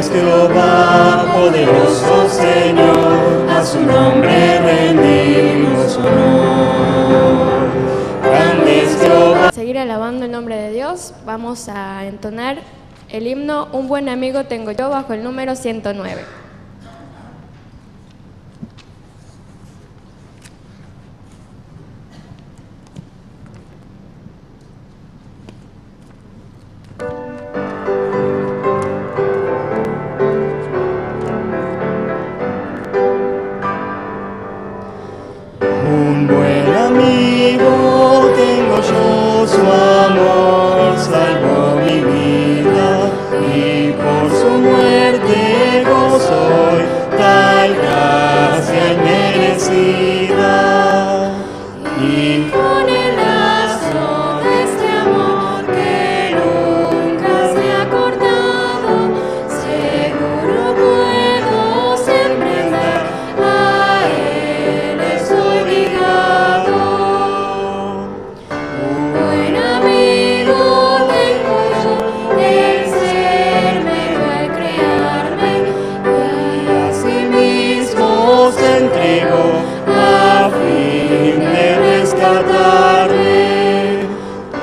es Jehová, poderoso Señor, a su nombre rendimos honor. Grande es Jehová. Para seguir alabando el nombre de Dios, vamos a entonar el himno Un buen amigo tengo yo bajo el número 109. Un buen amigo tengo yo, su amor salvó mi vida y por su muerte gozo hoy tal gracia inmerecida. Y con el lazo de este amor que nunca se ha cortado, seguro puedo siempre andar, a él estoy ligado. Un buen amigo tengo yo, el serme al crearme y a sí mismo se entregó a fin de rescatarme.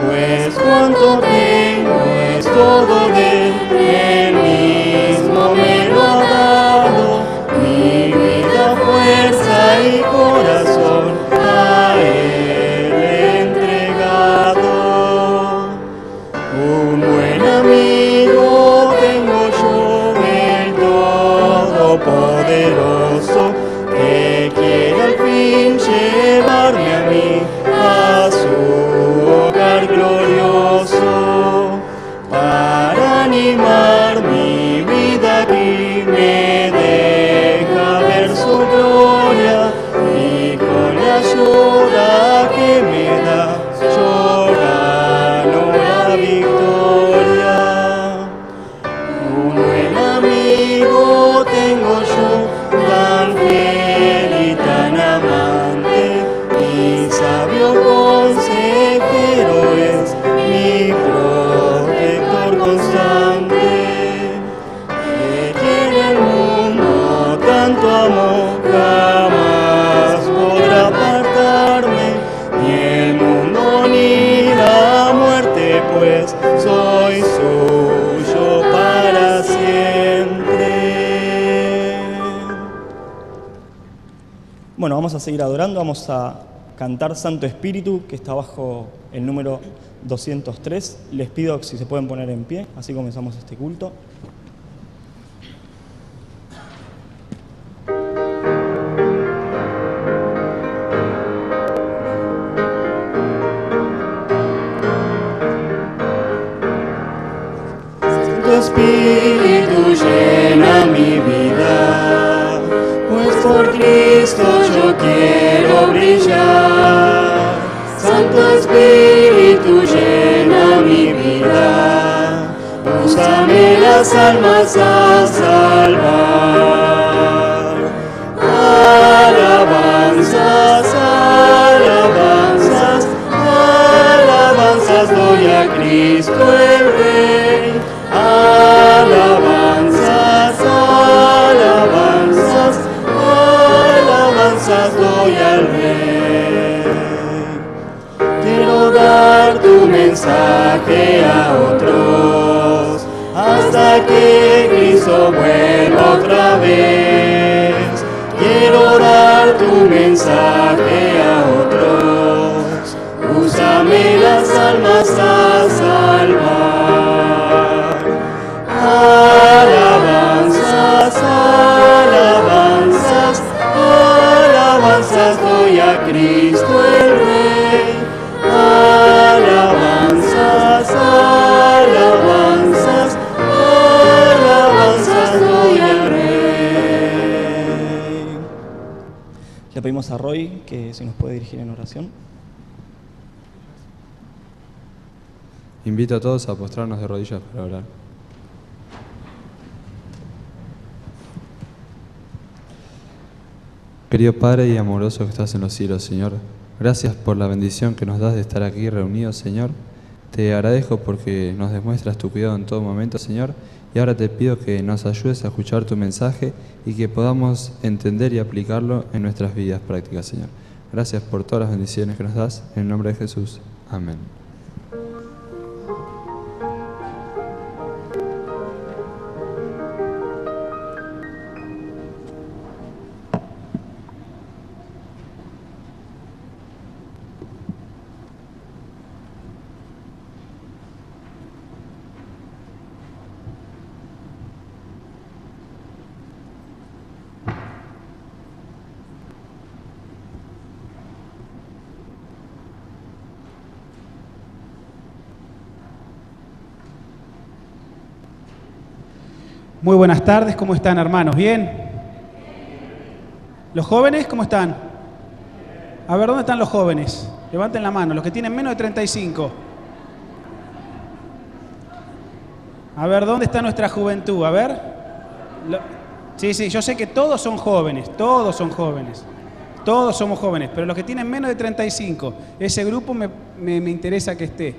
Pues cuanto tengo es todo de él mismo me lo ha dado, mi vida, fuerza y corazón a él he entregado. Un buen amigo tengo yo, el Todopoderoso, que quiere al fin llevarme a mí a su hogar glorioso, para animar mi vida y me deja ver su gloria, y con la ayuda que me da yo gano la victoria. Un buen amigo tengo yo, tan fiel y tan amante, mi sabio consejero es, mi protector constante. Que quiere el mundo tanto amor, jamás podrá apartarme, ni el mundo ni la muerte, pues soy suyo para siempre. Bueno, vamos a seguir adorando, vamos a cantar Santo Espíritu, que está bajo el número 203. Les pido si se pueden poner en pie, así comenzamos este culto. Santo Espíritu llena mi vida, pues por Cristo yo quiero brillar. Santo Espíritu llena mi vida, úsame las almas a salvar. Alabanzas, alabanzas, alabanzas doy a Cristo el Rey. Alabanzas, alabanzas, alabanzas doy al Rey. Quiero dar tu mensaje a otros, hasta que Cristo vuelva otra vez. Quiero dar tu mensaje a otros, úsame las almas a salvar. Alabanzas, alabanzas, alabanzas doy a Cristo el Rey. Alabanzas, alabanzas, alabanzas doy al Rey. Le pedimos a Roy que se nos puede dirigir en oración. Invito a todos a postrarnos de rodillas para orar. Querido Padre y amoroso que estás en los cielos, Señor, gracias por la bendición que nos das de estar aquí reunidos, Señor. Te agradezco porque nos demuestras tu cuidado en todo momento, Señor, Y ahora te pido que nos ayudes a escuchar tu mensaje y que podamos entender y aplicarlo en nuestras vidas prácticas, Señor. Gracias por todas las bendiciones que nos das. En el nombre de Jesús. Amén. Muy buenas tardes, ¿cómo están, hermanos? ¿Bien? ¿Los jóvenes cómo están? A ver, ¿dónde están los jóvenes? Levanten la mano, los que tienen menos de 35. A ver, ¿dónde está nuestra juventud? A ver. Sí, yo sé que todos son jóvenes, todos somos jóvenes, pero los que tienen menos de 35, ese grupo me interesa que esté.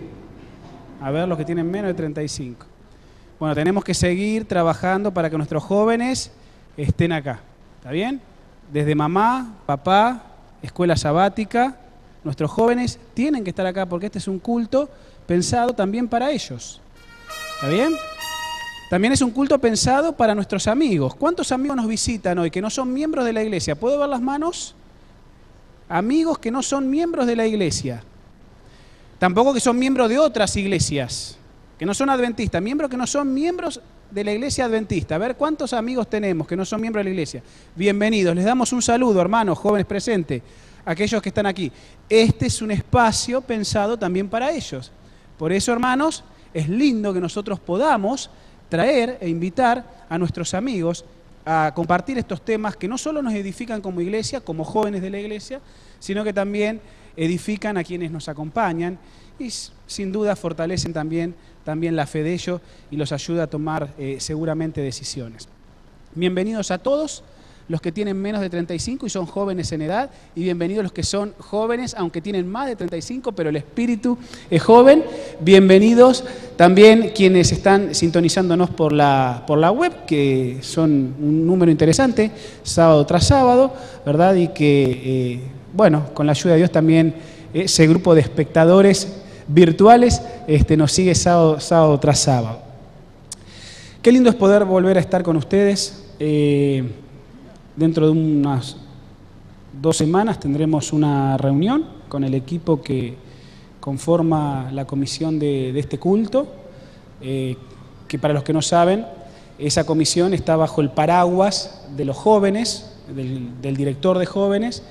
A ver, los que tienen menos de 35. Bueno, tenemos que seguir trabajando para que nuestros jóvenes estén acá. ¿Está bien? Desde mamá, papá, escuela sabática, nuestros jóvenes tienen que estar acá porque este es un culto pensado también para ellos. ¿Está bien? También es un culto pensado para nuestros amigos. ¿Cuántos amigos nos visitan hoy que no son miembros de la iglesia? ¿Puedo ver las manos? Amigos que no son miembros de la iglesia. Tampoco que son miembros de otras iglesias. Que no son adventistas, miembros que no son miembros de la iglesia adventista. A ver, ¿cuántos amigos tenemos que no son miembros de la iglesia? Bienvenidos, les damos un saludo, hermanos, jóvenes presentes, aquellos que están aquí. Este es un espacio pensado también para ellos. Por eso, hermanos, es lindo que nosotros podamos traer e invitar a nuestros amigos a compartir estos temas que no solo nos edifican como iglesia, como jóvenes de la iglesia, sino que también edifican a quienes nos acompañan y sin duda fortalecen también la fe de ellos y los ayuda a tomar seguramente decisiones. Bienvenidos a todos los que tienen menos de 35 y son jóvenes en edad, y bienvenidos los que son jóvenes aunque tienen más de 35 pero el espíritu es joven. Bienvenidos también quienes están sintonizándonos por la web, que son un número interesante, sábado tras sábado, ¿verdad? Y que, con la ayuda de Dios también ese grupo de espectadores virtuales nos sigue sábado tras sábado. Qué lindo es poder volver a estar con ustedes. Dentro de unas 2 semanas tendremos una reunión con el equipo que conforma la comisión de este culto, que para los que no saben, esa comisión está bajo el paraguas de los jóvenes, del director de jóvenes,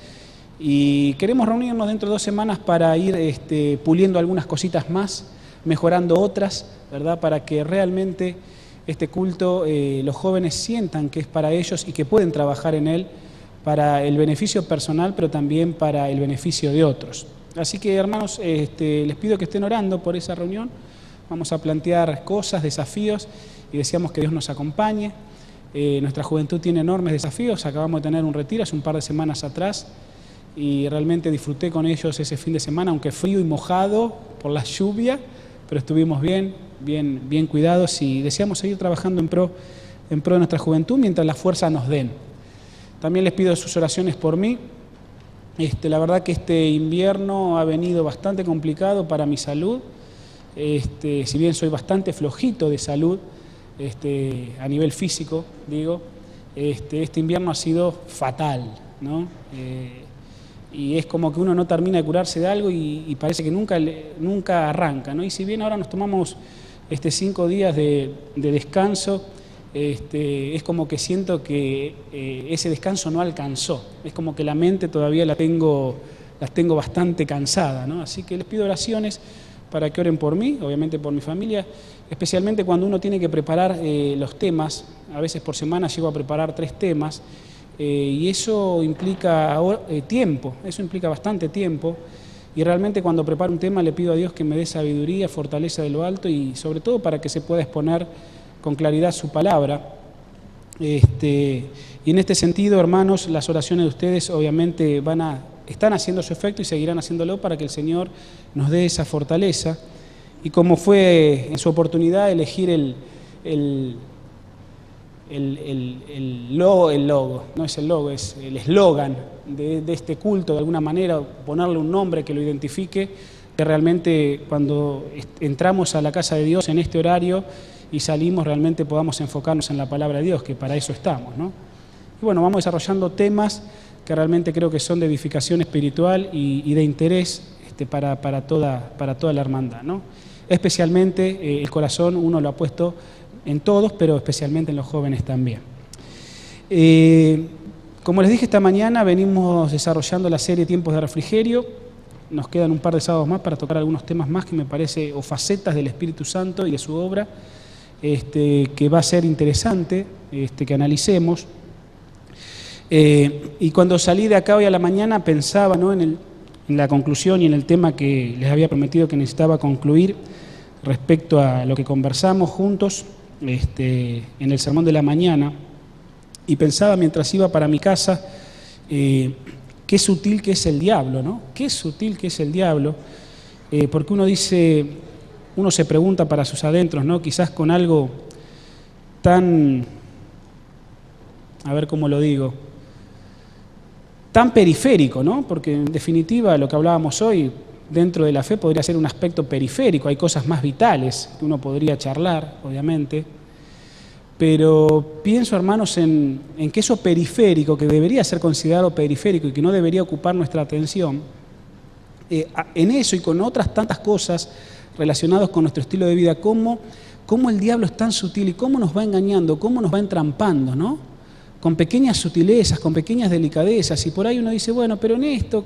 y queremos reunirnos dentro de 2 semanas para ir puliendo algunas cositas más, mejorando otras, ¿verdad? Para que realmente este culto los jóvenes sientan que es para ellos y que pueden trabajar en él para el beneficio personal, pero también para el beneficio de otros. Así que, hermanos, les pido que estén orando por esa reunión. Vamos a plantear cosas, desafíos, y deseamos que Dios nos acompañe. Nuestra juventud tiene enormes desafíos. Acabamos de tener un retiro hace un par de semanas atrás, y realmente disfruté con ellos ese fin de semana, aunque frío y mojado por la lluvia, pero estuvimos bien cuidados, y deseamos seguir trabajando en pro de nuestra juventud mientras las fuerzas nos den. También les pido sus oraciones por mí. La verdad que este invierno ha venido bastante complicado para mi salud. Si bien soy bastante flojito de salud, a nivel físico, digo, este invierno ha sido fatal, ¿no? Y es como que uno no termina de curarse de algo y parece que nunca arranca, ¿no? Y si bien ahora nos tomamos 5 días de descanso, es como que siento que ese descanso no alcanzó. Es como que la mente todavía las tengo bastante cansada, ¿no? Así que les pido oraciones para que oren por mí, obviamente por mi familia, especialmente cuando uno tiene que preparar los temas. A veces por semana llego a preparar 3 temas, y eso implica tiempo, eso implica bastante tiempo, y realmente cuando preparo un tema le pido a Dios que me dé sabiduría, fortaleza de lo alto, y sobre todo para que se pueda exponer con claridad su palabra. Y en este sentido, hermanos, las oraciones de ustedes obviamente están haciendo su efecto y seguirán haciéndolo para que el Señor nos dé esa fortaleza. Y como fue en su oportunidad elegir el logo, no es el logo, es el eslogan de este culto, de alguna manera, ponerle un nombre que lo identifique, que realmente cuando entramos a la casa de Dios en este horario y salimos realmente podamos enfocarnos en la palabra de Dios, que para eso estamos, ¿no? Y bueno, vamos desarrollando temas que realmente creo que son de edificación espiritual y de interés para toda la hermandad, ¿no? Especialmente el corazón uno lo ha puesto en todos, pero especialmente en los jóvenes también. Como les dije esta mañana, venimos desarrollando la serie Tiempos de Refrigerio. Nos quedan un par de sábados más para tocar algunos temas más que me parece, o facetas del Espíritu Santo y de su obra, que va a ser interesante que analicemos. Y cuando salí de acá hoy a la mañana pensaba, ¿no?, en la conclusión y en el tema que les había prometido que necesitaba concluir respecto a lo que conversamos juntos en el sermón de la mañana, y pensaba mientras iba para mi casa qué sutil que es el diablo, ¿no? Qué sutil que es el diablo, porque uno se pregunta para sus adentros, ¿no? Quizás con algo tan, a ver cómo lo digo, tan periférico, ¿no? Porque en definitiva lo que hablábamos hoy dentro de la fe podría ser un aspecto periférico, hay cosas más vitales que uno podría charlar, obviamente, pero pienso, hermanos, en que eso periférico, que debería ser considerado periférico y que no debería ocupar nuestra atención, en eso y con otras tantas cosas relacionadas con nuestro estilo de vida, cómo el diablo es tan sutil y cómo nos va engañando, cómo nos va entrampando, ¿no? Con pequeñas sutilezas, con pequeñas delicadezas, y por ahí uno dice, bueno, pero en esto,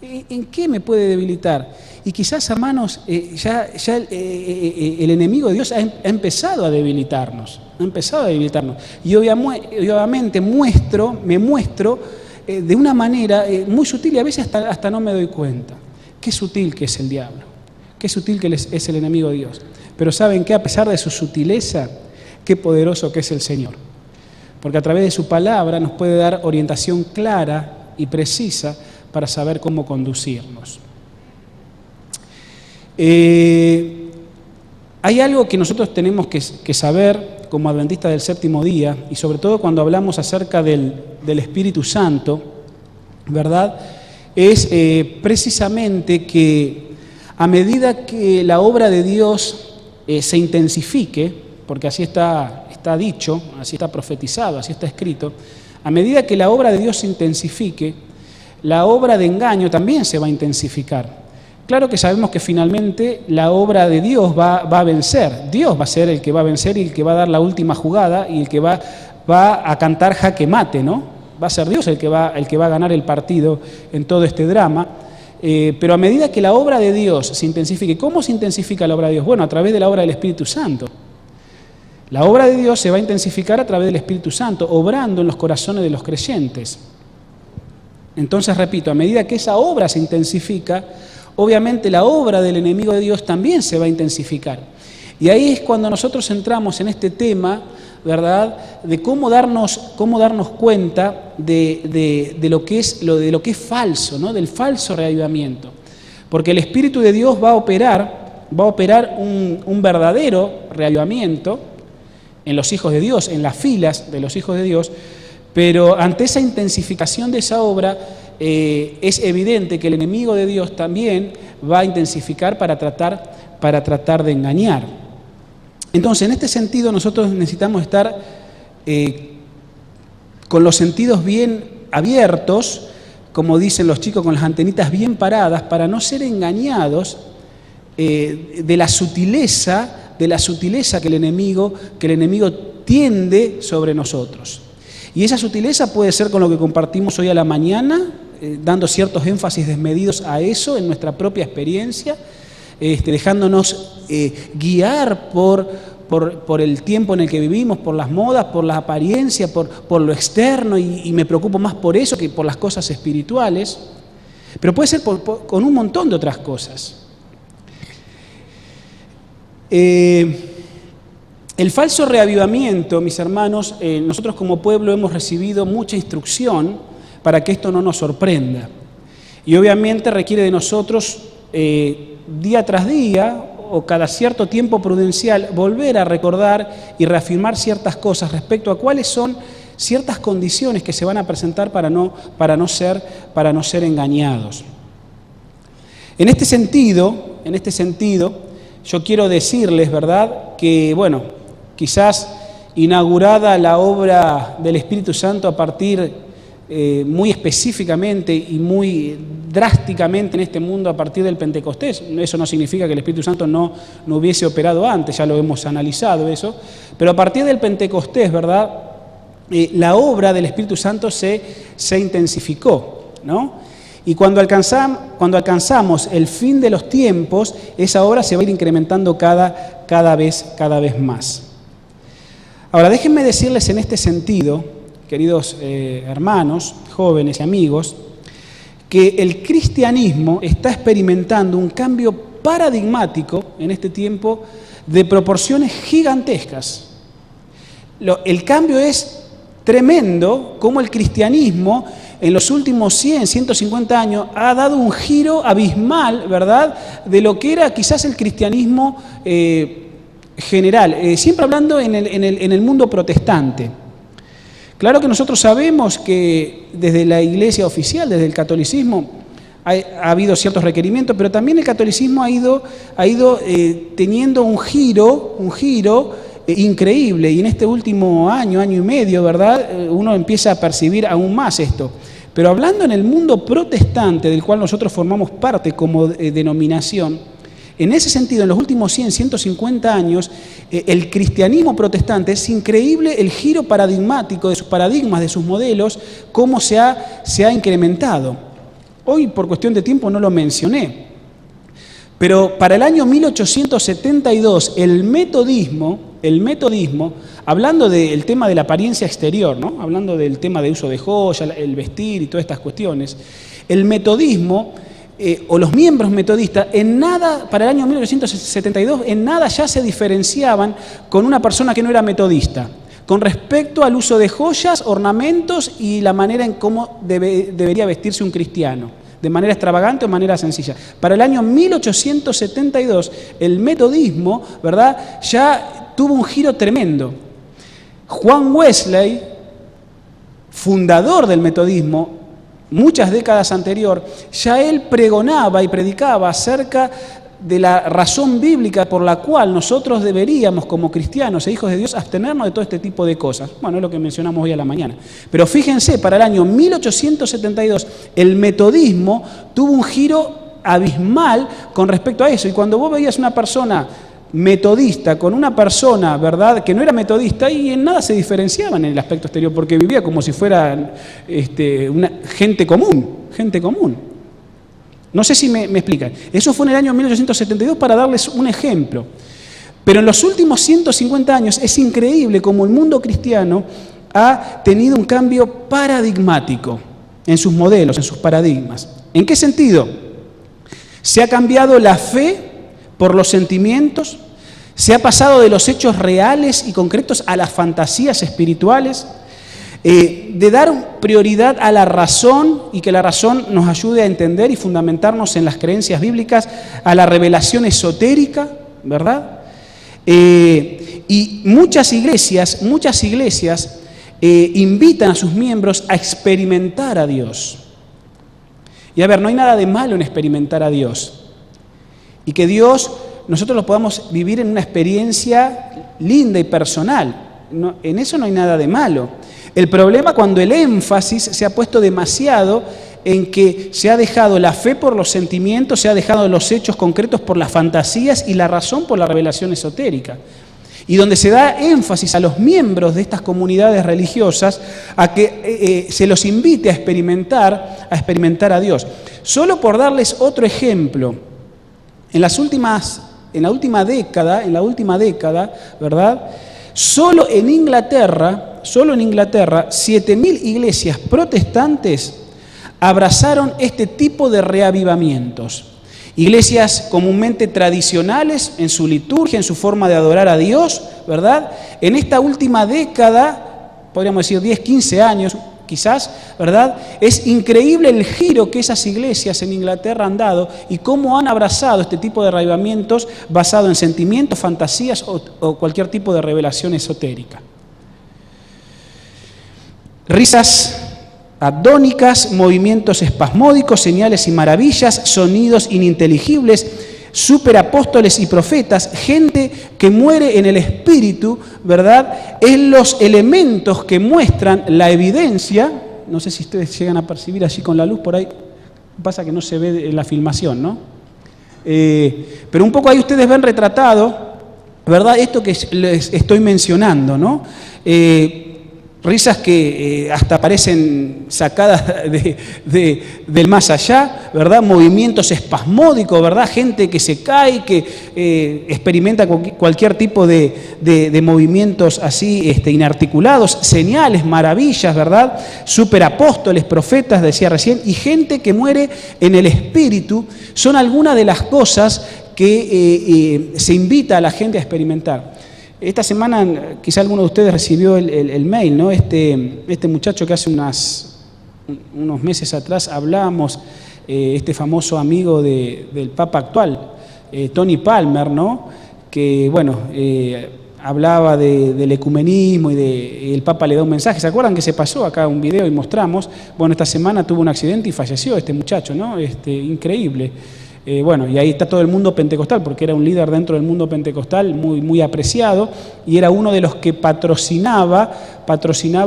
¿en qué me puede debilitar? Y quizás, hermanos, ya el enemigo de Dios ha empezado a debilitarnos, y obviamente me muestro de una manera muy sutil y a veces hasta no me doy cuenta. Qué sutil que es el diablo, qué sutil que es el enemigo de Dios. Pero ¿saben qué? A pesar de su sutileza, qué poderoso que es el Señor. Porque a través de su palabra nos puede dar orientación clara y precisa para saber cómo conducirnos. Hay algo que nosotros tenemos que saber como adventistas del séptimo día, y sobre todo cuando hablamos acerca del Espíritu Santo, ¿verdad? Es precisamente que a medida que la obra de Dios se intensifique, porque así está dicho, así está profetizado, así está escrito, a medida que la obra de Dios se intensifique, la obra de engaño también se va a intensificar. Claro que sabemos que finalmente la obra de Dios va a vencer. Dios va a ser el que va a vencer y el que va a dar la última jugada y el que va a cantar jaque mate, ¿no? Va a ser Dios el que va a ganar el partido en todo este drama. Pero a medida que la obra de Dios se intensifique, ¿cómo se intensifica la obra de Dios? Bueno, a través de la obra del Espíritu Santo. La obra de Dios se va a intensificar a través del Espíritu Santo, obrando en los corazones de los creyentes. Entonces, repito, a medida que esa obra se intensifica, obviamente la obra del enemigo de Dios también se va a intensificar. Y ahí es cuando nosotros entramos en este tema, ¿verdad?, de cómo darnos cuenta de lo que es falso, ¿no?, del falso reavivamiento. Porque el Espíritu de Dios va a operar un verdadero reavivamiento en los hijos de Dios, en las filas de los hijos de Dios, pero ante esa intensificación de esa obra es evidente que el enemigo de Dios también va a intensificar para tratar de engañar. Entonces, en este sentido, nosotros necesitamos estar con los sentidos bien abiertos, como dicen los chicos, con las antenitas bien paradas, para no ser engañados de la sutileza que el enemigo tiende sobre nosotros. Y esa sutileza puede ser con lo que compartimos hoy a la mañana, dando ciertos énfasis desmedidos a eso en nuestra propia experiencia, dejándonos guiar por el tiempo en el que vivimos, por las modas, por la apariencia, por lo externo, y me preocupo más por eso que por las cosas espirituales. Pero puede ser con un montón de otras cosas. El falso reavivamiento, mis hermanos, nosotros como pueblo hemos recibido mucha instrucción para que esto no nos sorprenda. Y obviamente requiere de nosotros, día tras día, o cada cierto tiempo prudencial volver a recordar y reafirmar ciertas cosas respecto a cuáles son ciertas condiciones que se van a presentar para no ser engañados. En este sentido, yo quiero decirles, ¿verdad?, que, bueno, quizás inaugurada la obra del Espíritu Santo a partir muy específicamente y muy drásticamente en este mundo a partir del Pentecostés. Eso no significa que el Espíritu Santo no hubiese operado antes, ya lo hemos analizado eso, pero a partir del Pentecostés, ¿verdad?, la obra del Espíritu Santo se intensificó, ¿no? Y cuando alcanzamos el fin de los tiempos, esa obra se va a ir incrementando cada vez más. Ahora, déjenme decirles en este sentido, queridos hermanos, jóvenes y amigos, que el cristianismo está experimentando un cambio paradigmático en este tiempo de proporciones gigantescas. El cambio es tremendo, como el cristianismo en los últimos 100, 150 años ha dado un giro abismal, ¿verdad?, de lo que era quizás el cristianismo general, siempre hablando en el mundo protestante. Claro que nosotros sabemos que desde la iglesia oficial, desde el catolicismo, ha habido ciertos requerimientos, pero también el catolicismo ha ido teniendo un giro increíble, y en este último año y medio, ¿verdad?, uno empieza a percibir aún más esto. Pero hablando en el mundo protestante, del cual nosotros formamos parte como denominación, en ese sentido, en los últimos 100, 150 años, el cristianismo protestante es increíble el giro paradigmático de sus paradigmas, de sus modelos, cómo se ha incrementado. Hoy, por cuestión de tiempo, no lo mencioné, pero para el año 1872, el metodismo, hablando del tema de la apariencia exterior, ¿no?, hablando del tema de uso de joyas, el vestir y todas estas cuestiones, el metodismo o los miembros metodistas, en nada, para el año 1872, en nada ya se diferenciaban con una persona que no era metodista, con respecto al uso de joyas, ornamentos y la manera en cómo debería vestirse un cristiano, de manera extravagante o de manera sencilla. Para el año 1872, el metodismo, ¿verdad?, ya tuvo un giro tremendo. Juan Wesley, fundador del metodismo, muchas décadas anterior, ya él pregonaba y predicaba acerca de la razón bíblica por la cual nosotros deberíamos, como cristianos e hijos de Dios, abstenernos de todo este tipo de cosas. Bueno, es lo que mencionamos hoy a la mañana. Pero fíjense, para el año 1872, el metodismo tuvo un giro abismal con respecto a eso. Y cuando vos veías una persona metodista con una persona, ¿verdad?, que no era metodista, y en nada se diferenciaban en el aspecto exterior, porque vivía como si fuera una gente común. No sé si me explican. Eso fue en el año 1872 para darles un ejemplo. Pero en los últimos 150 años es increíble cómo el mundo cristiano ha tenido un cambio paradigmático en sus modelos, en sus paradigmas. ¿En qué sentido? Se ha cambiado la fe por los sentimientos, se ha pasado de los hechos reales y concretos a las fantasías espirituales, de dar prioridad a la razón y que la razón nos ayude a entender y fundamentarnos en las creencias bíblicas, a la revelación esotérica, ¿verdad? Y muchas iglesias invitan a sus miembros a experimentar a Dios. Y a ver, no hay nada de malo en experimentar a Dios. Y que Dios, nosotros lo podamos vivir en una experiencia linda y personal. No, en eso no hay nada de malo. El problema cuando el énfasis se ha puesto demasiado en que se ha dejado la fe por los sentimientos, se ha dejado los hechos concretos por las fantasías y la razón por la revelación esotérica. Y donde se da énfasis a los miembros de estas comunidades religiosas a que se los invite a experimentar a Dios. Solo por darles otro ejemplo, en la última década, ¿verdad?, solo en Inglaterra, 7.000 iglesias protestantes abrazaron este tipo de reavivamientos. Iglesias comúnmente tradicionales en su liturgia, en su forma de adorar a Dios, ¿verdad? En esta última década, podríamos decir 10, 15 años, quizás, ¿verdad? Es increíble el giro que esas iglesias en Inglaterra han dado y cómo han abrazado este tipo de avivamientos basado en sentimientos, fantasías o cualquier tipo de revelación esotérica. Risas adónicas, movimientos espasmódicos, señales y maravillas, sonidos ininteligibles, superapóstoles y profetas, gente que muere en el espíritu, ¿verdad? Es los elementos que muestran la evidencia. No sé si ustedes llegan a percibir allí con la luz por ahí. Pasa que no se ve en la filmación, ¿no? Pero un poco ahí ustedes ven retratado, ¿verdad? Esto que les estoy mencionando, ¿no? Risas que hasta parecen sacadas del más allá, ¿verdad? Movimientos espasmódicos, ¿verdad? Gente que se cae, que experimenta cualquier tipo de movimientos así inarticulados, señales, maravillas, ¿verdad? Superapóstoles, profetas, decía recién, y gente que muere en el espíritu, son algunas de las cosas que se invita a la gente a experimentar. Esta semana quizá alguno de ustedes recibió el mail, ¿no? Este muchacho que hace unos meses atrás hablábamos, este famoso amigo del Papa actual, Tony Palmer, ¿no? Que, bueno, hablaba del ecumenismo y el Papa le da un mensaje. ¿Se acuerdan que se pasó acá un video y mostramos? Bueno, esta semana tuvo un accidente y falleció este muchacho, ¿no? Increíble. Bueno, y ahí está todo el mundo pentecostal, porque era un líder dentro del mundo pentecostal muy, muy apreciado, y era uno de los que patrocinaba,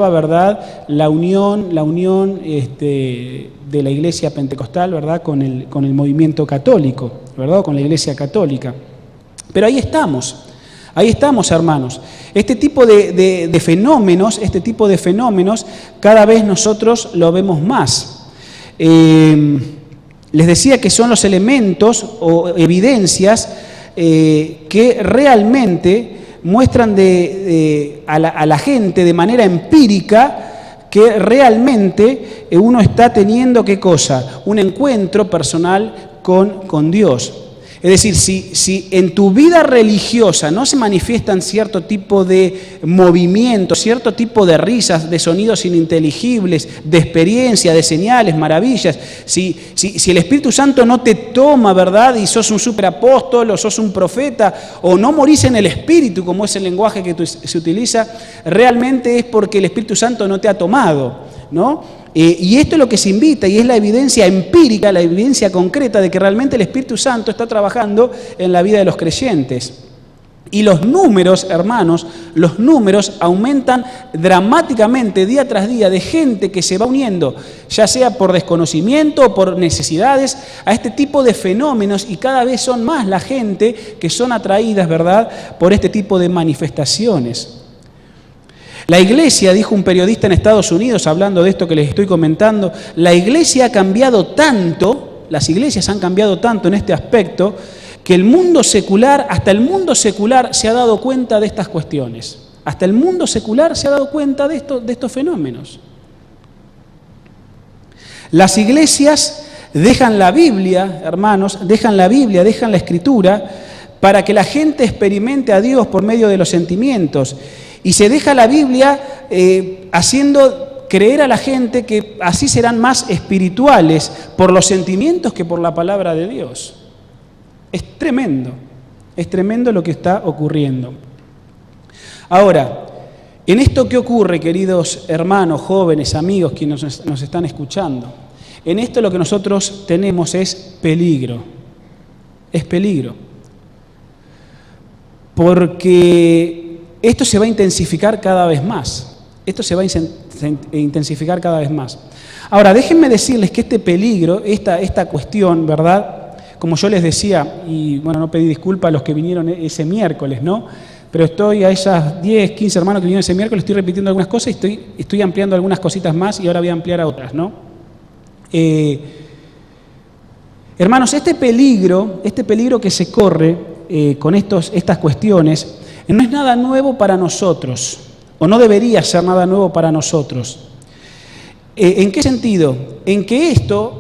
¿verdad?, la unión de la iglesia pentecostal, ¿verdad?, con el movimiento católico, ¿verdad?, con la iglesia católica. Pero ahí estamos, hermanos. Este tipo de fenómenos, cada vez nosotros lo vemos más. Les decía que son los elementos o evidencias que realmente muestran a la gente de manera empírica que realmente uno está teniendo, ¿qué cosa? Un encuentro personal con Dios. Es decir, si en tu vida religiosa no se manifiestan cierto tipo de movimientos, cierto tipo de risas, de sonidos ininteligibles, de experiencia, de señales, maravillas, si el Espíritu Santo no te toma, ¿verdad?, y sos un superapóstol o sos un profeta, o no morís en el Espíritu, como es el lenguaje que se utiliza, realmente es porque el Espíritu Santo no te ha tomado, ¿no? Y esto es lo que se invita, y es la evidencia empírica, la evidencia concreta de que realmente el Espíritu Santo está trabajando en la vida de los creyentes. Y los números, hermanos, aumentan dramáticamente día tras día de gente que se va uniendo, ya sea por desconocimiento o por necesidades, a este tipo de fenómenos, y cada vez son más la gente que son atraídas, ¿verdad?, por este tipo de manifestaciones. La iglesia, dijo un periodista en Estados Unidos, hablando de esto que les estoy comentando, la iglesia ha cambiado tanto, las iglesias han cambiado tanto en este aspecto, que el mundo secular, hasta el mundo secular se ha dado cuenta de estas cuestiones. Hasta el mundo secular se ha dado cuenta de estos fenómenos. Las iglesias dejan la Biblia, hermanos, dejan la Escritura, para que la gente experimente a Dios por medio de los sentimientos. Y se deja la Biblia haciendo creer a la gente que así serán más espirituales por los sentimientos que por la palabra de Dios. Es tremendo lo que está ocurriendo. Ahora, en esto que ocurre, queridos hermanos, jóvenes, amigos, quienes nos están escuchando, en esto lo que nosotros tenemos es peligro. Es peligro. Porque esto se va a intensificar cada vez más. Ahora, déjenme decirles que este peligro, esta cuestión, ¿verdad?, como yo les decía, y bueno, no pedí disculpas a los que vinieron ese miércoles, ¿no?, pero estoy a esas 10, 15 hermanos que vinieron ese miércoles, estoy repitiendo algunas cosas y estoy ampliando algunas cositas más, y ahora voy a ampliar a otras, ¿no? Hermanos, este peligro que se corre con estas cuestiones, no es nada nuevo para nosotros, o no debería ser nada nuevo para nosotros. ¿En qué sentido? En que esto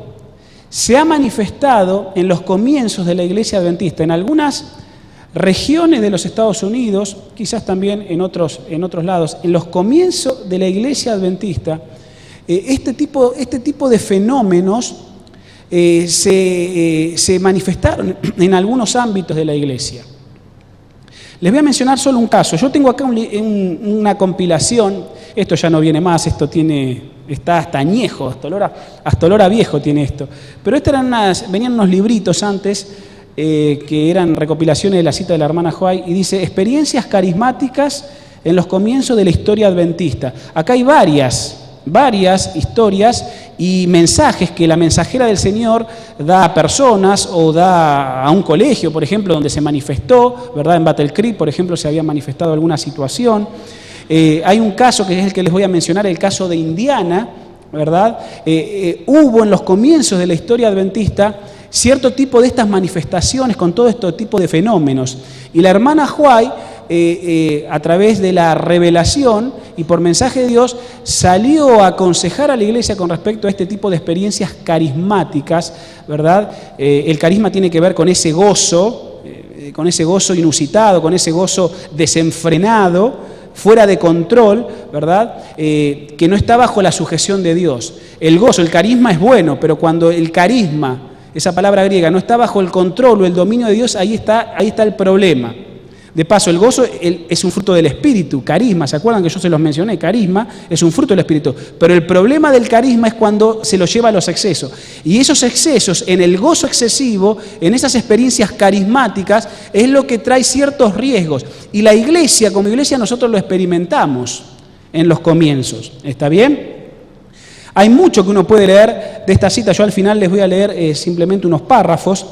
se ha manifestado en los comienzos de la Iglesia Adventista, en algunas regiones de los Estados Unidos, quizás también en otros lados. En los comienzos de la Iglesia Adventista este tipo de fenómenos se manifestaron en algunos ámbitos de la iglesia. Les voy a mencionar solo un caso. Yo tengo acá una compilación, esto ya no viene más, está hasta añejo, hasta olor a viejo tiene esto. Pero venían unos libritos antes que eran recopilaciones de la cita de la hermana White, y dice, experiencias carismáticas en los comienzos de la historia adventista. Acá hay varias historias y mensajes que la mensajera del Señor da a personas o da a un colegio, por ejemplo, donde se manifestó, ¿verdad? En Battle Creek, por ejemplo, se había manifestado alguna situación. Hay un caso que es el que les voy a mencionar, el caso de Indiana, ¿verdad? Hubo en los comienzos de la historia adventista cierto tipo de estas manifestaciones con todo este tipo de fenómenos. Y la hermana White, a través de la revelación y por mensaje de Dios, salió a aconsejar a la iglesia con respecto a este tipo de experiencias carismáticas, ¿verdad? El carisma tiene que ver con ese gozo inusitado, con ese gozo desenfrenado, fuera de control, ¿verdad? Que no está bajo la sujeción de Dios. El gozo, el carisma es bueno, pero cuando el carisma, esa palabra griega, no está bajo el control o el dominio de Dios, ahí está el problema. De paso, el gozo es un fruto del Espíritu, carisma, ¿se acuerdan que yo se los mencioné? Carisma es un fruto del Espíritu, pero el problema del carisma es cuando se lo lleva a los excesos. Y esos excesos, en el gozo excesivo, en esas experiencias carismáticas, es lo que trae ciertos riesgos. Y la iglesia, como iglesia, nosotros lo experimentamos en los comienzos, ¿está bien? Hay mucho que uno puede leer de esta cita, yo al final les voy a leer simplemente unos párrafos.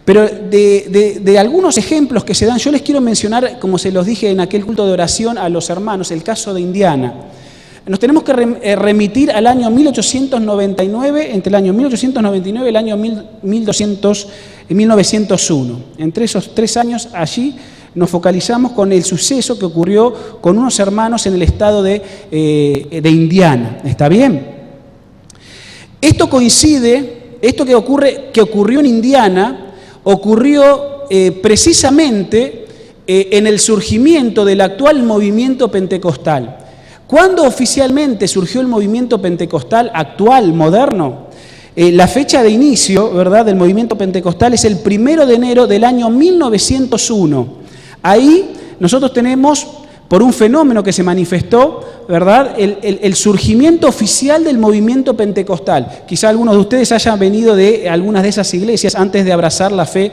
Pero de algunos ejemplos que se dan, yo les quiero mencionar, como se los dije en aquel culto de oración a los hermanos, el caso de Indiana. Nos tenemos que remitir al año 1899, entre el año 1899 y el año 1901. Entre esos 3 años allí nos focalizamos con el suceso que ocurrió con unos hermanos en el estado de Indiana. ¿Está bien? Esto coincide, esto que ocurrió en Indiana, ocurrió precisamente en el surgimiento del actual movimiento pentecostal. ¿Cuándo oficialmente surgió el movimiento pentecostal actual, moderno? La fecha de inicio, ¿verdad?, del movimiento pentecostal es el 1 de enero del año 1901. Ahí nosotros tenemos, por un fenómeno que se manifestó, ¿verdad?, el surgimiento oficial del movimiento pentecostal. Quizá algunos de ustedes hayan venido de algunas de esas iglesias antes de abrazar la fe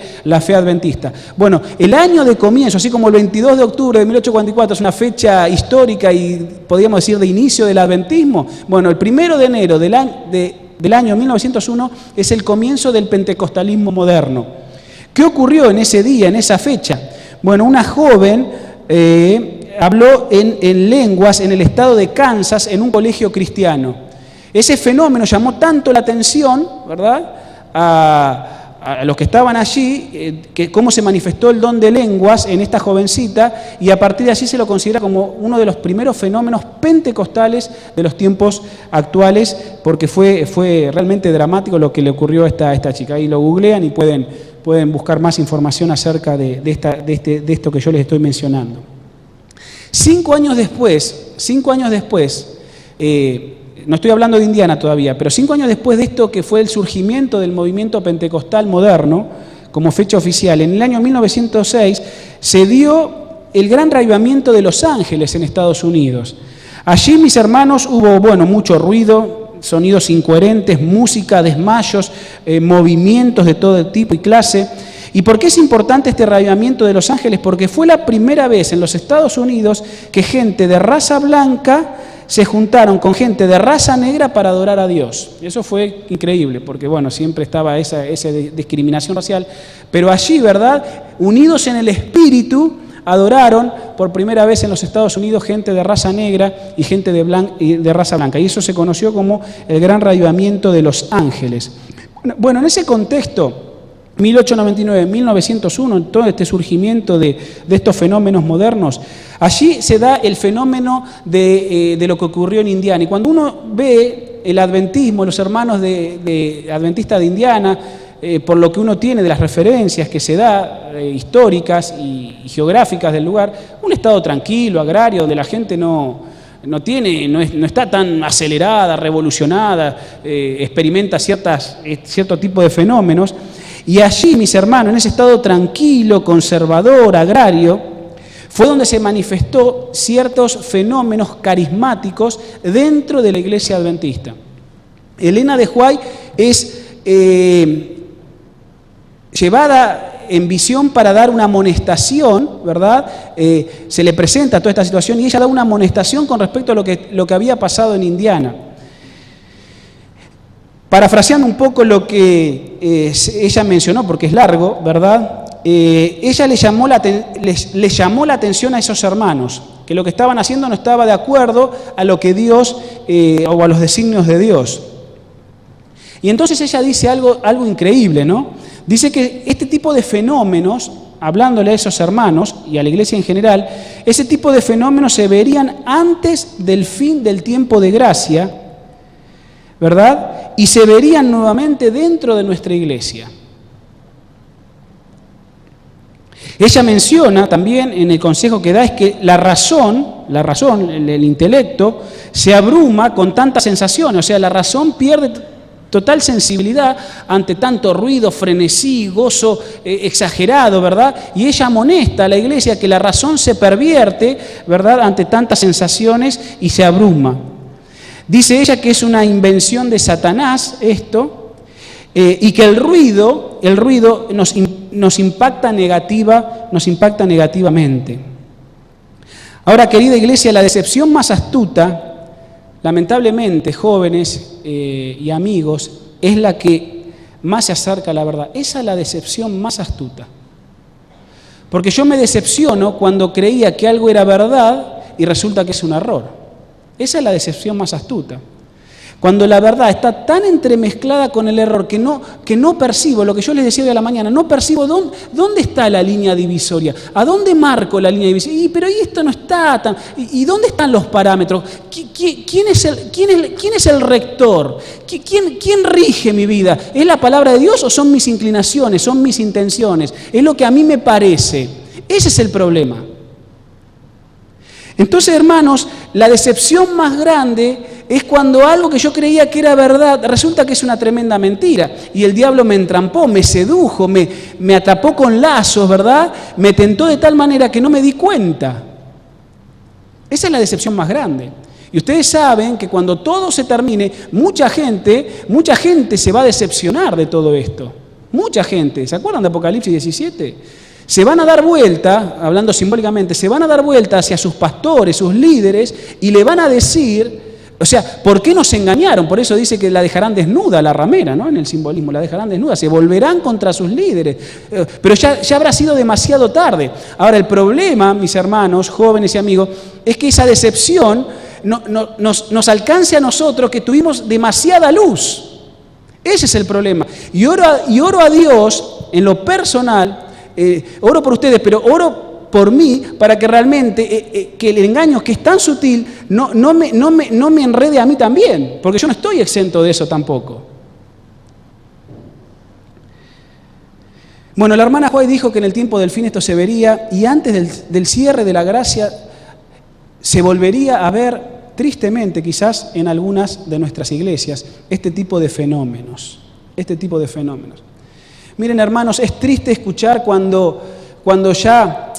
adventista. Bueno, el año de comienzo, así como el 22 de octubre de 1844 es una fecha histórica y podríamos decir de inicio del adventismo, bueno, el 1 de enero del año 1901 es el comienzo del pentecostalismo moderno. ¿Qué ocurrió en ese día, en esa fecha? Bueno, una joven habló en lenguas en el estado de Kansas en un colegio cristiano. Ese fenómeno llamó tanto la atención, ¿verdad?, a los que estaban allí, que cómo se manifestó el don de lenguas en esta jovencita, y a partir de allí se lo considera como uno de los primeros fenómenos pentecostales de los tiempos actuales, porque fue realmente dramático lo que le ocurrió a esta chica. Ahí lo googlean y pueden buscar más información acerca de esto que yo les estoy mencionando. 5 años después, no estoy hablando de Indiana todavía, pero 5 años después de esto que fue el surgimiento del movimiento pentecostal moderno, como fecha oficial, en el año 1906 se dio el gran reavivamiento de Los Ángeles en Estados Unidos. Allí, mis hermanos, hubo, mucho ruido, sonidos incoherentes, música, desmayos, movimientos de todo tipo y clase. ¿Y por qué es importante este reavivamiento de Los Ángeles? Porque fue la primera vez en los Estados Unidos que gente de raza blanca se juntaron con gente de raza negra para adorar a Dios. Eso fue increíble, porque siempre estaba esa discriminación racial. Pero allí, ¿verdad?, unidos en el Espíritu, adoraron por primera vez en los Estados Unidos gente de raza negra y gente de raza blanca. Y eso se conoció como el gran reavivamiento de Los Ángeles. Bueno, en ese contexto, 1899, 1901, en todo este surgimiento de estos fenómenos modernos, allí se da el fenómeno de lo que ocurrió en Indiana. Y cuando uno ve el adventismo, los hermanos de adventistas de Indiana, por lo que uno tiene de las referencias que se da, históricas y geográficas del lugar, un estado tranquilo, agrario, donde la gente no no está tan acelerada, revolucionada, experimenta cierto tipo de fenómenos. Y allí, mis hermanos, en ese estado tranquilo, conservador, agrario, fue donde se manifestó ciertos fenómenos carismáticos dentro de la iglesia adventista. Elena de White es llevada en visión para dar una amonestación, ¿verdad? Se le presenta toda esta situación y ella da una amonestación con respecto a lo que había pasado en Indiana. Parafraseando un poco lo que ella mencionó, porque es largo, ¿verdad? Ella le llamó la atención a esos hermanos, que lo que estaban haciendo no estaba de acuerdo a lo que Dios, o a los designios de Dios. Y entonces ella dice algo increíble, ¿no? Dice que este tipo de fenómenos, hablándole a esos hermanos y a la iglesia en general, ese tipo de fenómenos se verían antes del fin del tiempo de gracia, ¿verdad? Y se verían nuevamente dentro de nuestra iglesia. Ella menciona también en el consejo que da es que la razón, el intelecto, se abruma con tantas sensaciones, o sea, la razón pierde total sensibilidad ante tanto ruido, frenesí, gozo exagerado, ¿verdad? Y ella amonesta a la iglesia que la razón se pervierte, ¿verdad?, ante tantas sensaciones y se abruma. Dice ella que es una invención de Satanás esto, y que el ruido nos impacta negativamente. Ahora, querida iglesia, la decepción más astuta, lamentablemente, jóvenes y amigos, es la que más se acerca a la verdad. Esa es la decepción más astuta. Porque yo me decepciono cuando creía que algo era verdad y resulta que es un error. Esa es la decepción más astuta. Cuando la verdad está tan entremezclada con el error que no percibo, lo que yo les decía hoy a la mañana, no percibo dónde está la línea divisoria, a dónde marco la línea divisoria, pero ahí esto no está tan, y dónde están los parámetros, ¿quién es el rector? ¿Quién rige mi vida? ¿Es la palabra de Dios o son mis inclinaciones, son mis intenciones? Es lo que a mí me parece. Ese es el problema. Entonces, hermanos, la decepción más grande es cuando algo que yo creía que era verdad resulta que es una tremenda mentira. Y el diablo me entrampó, me sedujo, me atrapó con lazos, ¿verdad? Me tentó de tal manera que no me di cuenta. Esa es la decepción más grande. Y ustedes saben que cuando todo se termine, mucha gente se va a decepcionar de todo esto. Mucha gente. ¿Se acuerdan de Apocalipsis 17? Se van a dar vuelta, hablando simbólicamente, se van a dar vuelta hacia sus pastores, sus líderes, y le van a decir, o sea, ¿por qué nos engañaron? Por eso dice que la dejarán desnuda, la ramera, ¿no? En el simbolismo, la dejarán desnuda, se volverán contra sus líderes. Pero ya habrá sido demasiado tarde. Ahora, el problema, mis hermanos, jóvenes y amigos, es que esa decepción nos alcance a nosotros que tuvimos demasiada luz. Ese es el problema. Y oro a Dios, en lo personal, oro por ustedes, pero oro por mí para que realmente que el engaño que es tan sutil no me enrede a mí también, porque yo no estoy exento de eso tampoco. Bueno, la hermana White dijo que en el tiempo del fin esto se vería y antes del cierre de la gracia se volvería a ver tristemente quizás en algunas de nuestras iglesias este tipo de fenómenos. Miren, hermanos, es triste escuchar cuando ya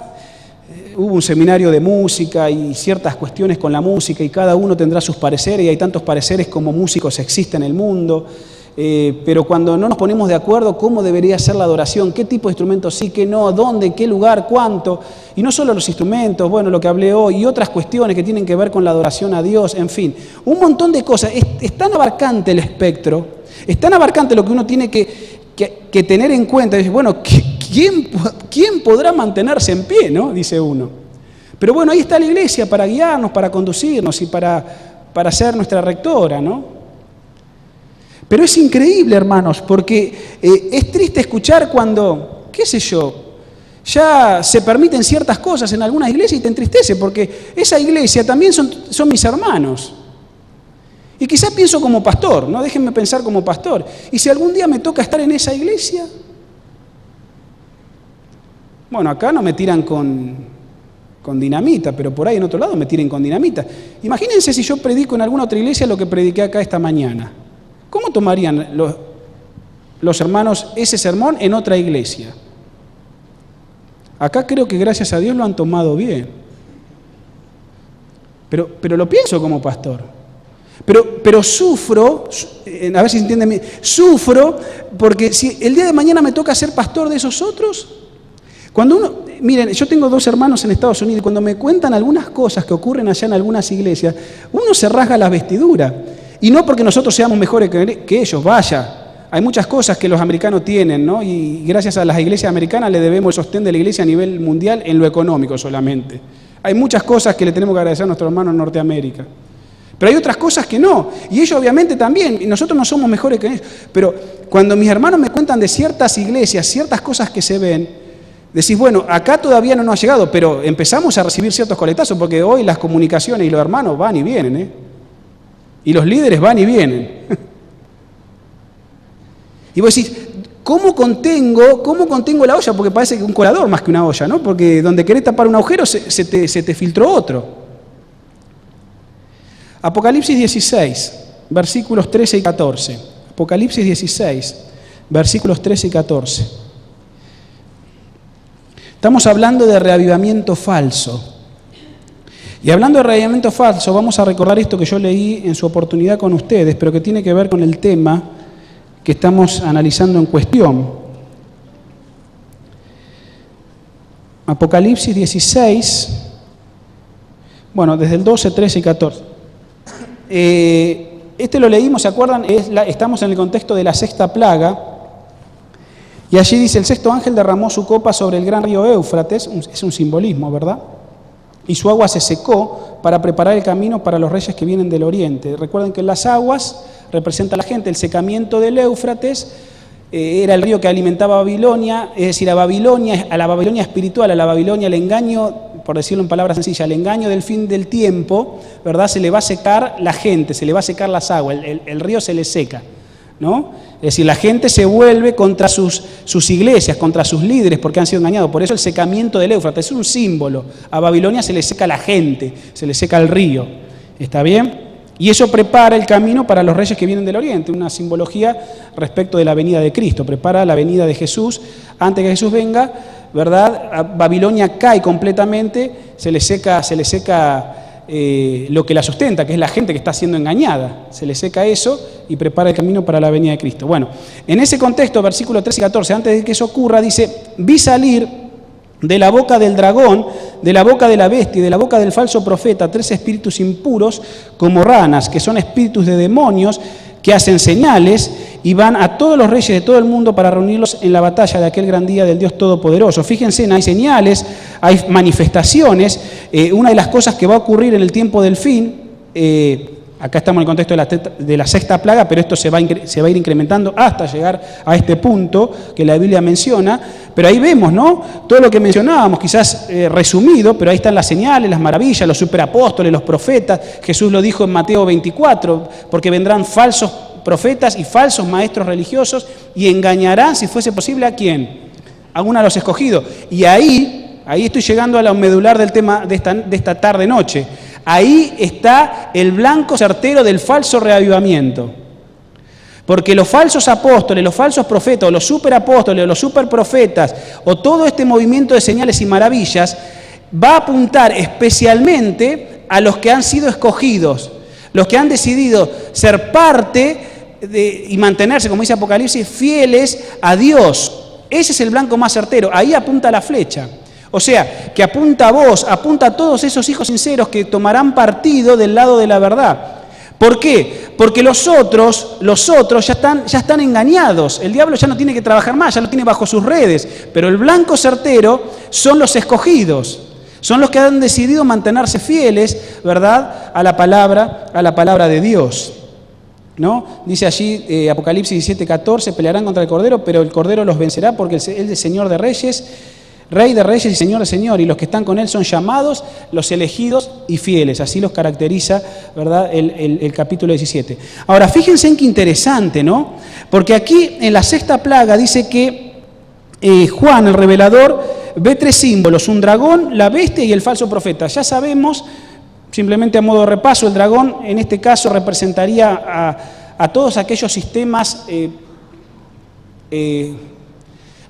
hubo un seminario de música y ciertas cuestiones con la música y cada uno tendrá sus pareceres y hay tantos pareceres como músicos existen en el mundo, pero cuando no nos ponemos de acuerdo cómo debería ser la adoración, qué tipo de instrumentos sí, qué no, dónde, en qué lugar, cuánto, y no solo los instrumentos, bueno, lo que hablé hoy y otras cuestiones que tienen que ver con la adoración a Dios, en fin, un montón de cosas. Es tan abarcante el espectro, es tan abarcante lo que uno tiene que tener en cuenta. Dice, bueno, ¿quién podrá mantenerse en pie, no? Dice uno. Pero bueno, ahí está la iglesia para guiarnos, para conducirnos y para ser nuestra rectora, ¿no? Pero es increíble, hermanos, porque es triste escuchar cuando, qué sé yo, ya se permiten ciertas cosas en algunas iglesias y te entristece, porque esa iglesia también son mis hermanos. Y quizás pienso como pastor, ¿no? Déjenme pensar como pastor. Y si algún día me toca estar en esa iglesia, bueno, acá no me tiran con con dinamita, pero por ahí en otro lado me tiren con dinamita. Imagínense si yo predico en alguna otra iglesia lo que prediqué acá esta mañana. ¿Cómo tomarían los hermanos ese sermón en otra iglesia? Acá creo que gracias a Dios lo han tomado bien. Pero lo pienso como pastor. Pero sufro, a ver si entienden bien, sufro porque si el día de mañana me toca ser pastor de esos otros, miren, yo tengo 2 hermanos en Estados Unidos y cuando me cuentan algunas cosas que ocurren allá en algunas iglesias, uno se rasga las vestiduras. Y no porque nosotros seamos mejores que ellos, vaya. Hay muchas cosas que los americanos tienen, ¿no? Y gracias a las iglesias americanas le debemos el sostén de la iglesia a nivel mundial en lo económico solamente. Hay muchas cosas que le tenemos que agradecer a nuestros hermanos en Norteamérica. Pero hay otras cosas que no. Y ellos obviamente también. Y nosotros no somos mejores que ellos. Pero cuando mis hermanos me cuentan de ciertas iglesias, ciertas cosas que se ven, decís, bueno, acá todavía no nos ha llegado, pero empezamos a recibir ciertos coletazos porque hoy las comunicaciones y los hermanos van y vienen, ¿eh? Y los líderes van y vienen. Y vos decís, ¿cómo contengo la olla? Porque parece que un colador más que una olla, ¿no? Porque donde querés tapar un agujero se te filtró otro. Apocalipsis 16, versículos 13 y 14. Apocalipsis 16, versículos 13 y 14. Estamos hablando de reavivamiento falso. Y hablando de reavivamiento falso, vamos a recordar esto que yo leí en su oportunidad con ustedes, pero que tiene que ver con el tema que estamos analizando en cuestión. Apocalipsis 16, bueno, desde el 12, 13 y 14. Este lo leímos, ¿se acuerdan? Estamos en el contexto de la 6ª plaga. Y allí dice, el 6º ángel derramó su copa sobre el gran río Éufrates, es un simbolismo, ¿verdad? Y su agua se secó para preparar el camino para los reyes que vienen del oriente. Recuerden que las aguas representan a la gente, el secamiento del Éufrates era el río que alimentaba a Babilonia, es decir, a la Babilonia espiritual, a la Babilonia, el engaño, por decirlo en palabras sencillas, el engaño del fin del tiempo, ¿verdad? Se le va a secar la gente, se le va a secar las aguas, el río se le seca, ¿no? Es decir, la gente se vuelve contra sus iglesias, contra sus líderes, porque han sido engañados. Por eso el secamiento del Éufrates es un símbolo. A Babilonia se le seca la gente, se le seca el río. ¿Está bien? Y eso prepara el camino para los reyes que vienen del oriente, una simbología respecto de la venida de Cristo. Prepara la venida de Jesús. Antes que Jesús venga, ¿verdad? A Babilonia cae completamente, se le seca lo que la sustenta, que es la gente que está siendo engañada. Se le seca eso y prepara el camino para la venida de Cristo. Bueno, en ese contexto, versículos 13 y 14, antes de que eso ocurra, dice, vi salir de la boca del dragón, de la boca de la bestia y de la boca del falso profeta 3 espíritus impuros como ranas, que son espíritus de demonios que hacen señales y van a todos los reyes de todo el mundo para reunirlos en la batalla de aquel gran día del Dios Todopoderoso. Fíjense, hay señales, hay manifestaciones. Una de las cosas que va a ocurrir en el tiempo del fin, acá estamos en el contexto de la 6ª plaga, pero esto se va a ir incrementando hasta llegar a este punto que la Biblia menciona. Pero ahí vemos, ¿no? Todo lo que mencionábamos, quizás resumido, pero ahí están las señales, las maravillas, los superapóstoles, los profetas. Jesús lo dijo en Mateo 24, porque vendrán falsos profetas y falsos maestros religiosos y engañarán, si fuese posible, ¿a quién? A uno de los escogidos. Y ahí estoy llegando a la medular del tema de esta tarde-noche. Ahí está el blanco certero del falso reavivamiento. Porque los falsos apóstoles, los falsos profetas, o los superapóstoles, o los superprofetas, o todo este movimiento de señales y maravillas, va a apuntar especialmente a los que han sido escogidos, los que han decidido ser parte y mantenerse, como dice Apocalipsis, fieles a Dios. Ese es el blanco más certero, ahí apunta la flecha. O sea, que apunta a vos, apunta a todos esos hijos sinceros que tomarán partido del lado de la verdad. ¿Por qué? Porque los otros ya están engañados. El diablo ya no tiene que trabajar más, ya lo tiene bajo sus redes. Pero el blanco certero son los escogidos. Son los que han decidido mantenerse fieles, ¿verdad?, a la palabra de Dios. ¿No? Dice allí Apocalipsis 17:14, pelearán contra el Cordero, pero el Cordero los vencerá porque Él es Señor de Reyes, Rey de Reyes y Señor de Señor, y los que están con Él son llamados, los elegidos y fieles. Así los caracteriza, ¿verdad?, el capítulo 17. Ahora, fíjense en qué interesante, ¿no? Porque aquí en la 6ª plaga dice que Juan, el revelador, ve 3 símbolos, un dragón, la bestia y el falso profeta. Ya sabemos, simplemente a modo de repaso, el dragón en este caso representaría a todos aquellos sistemas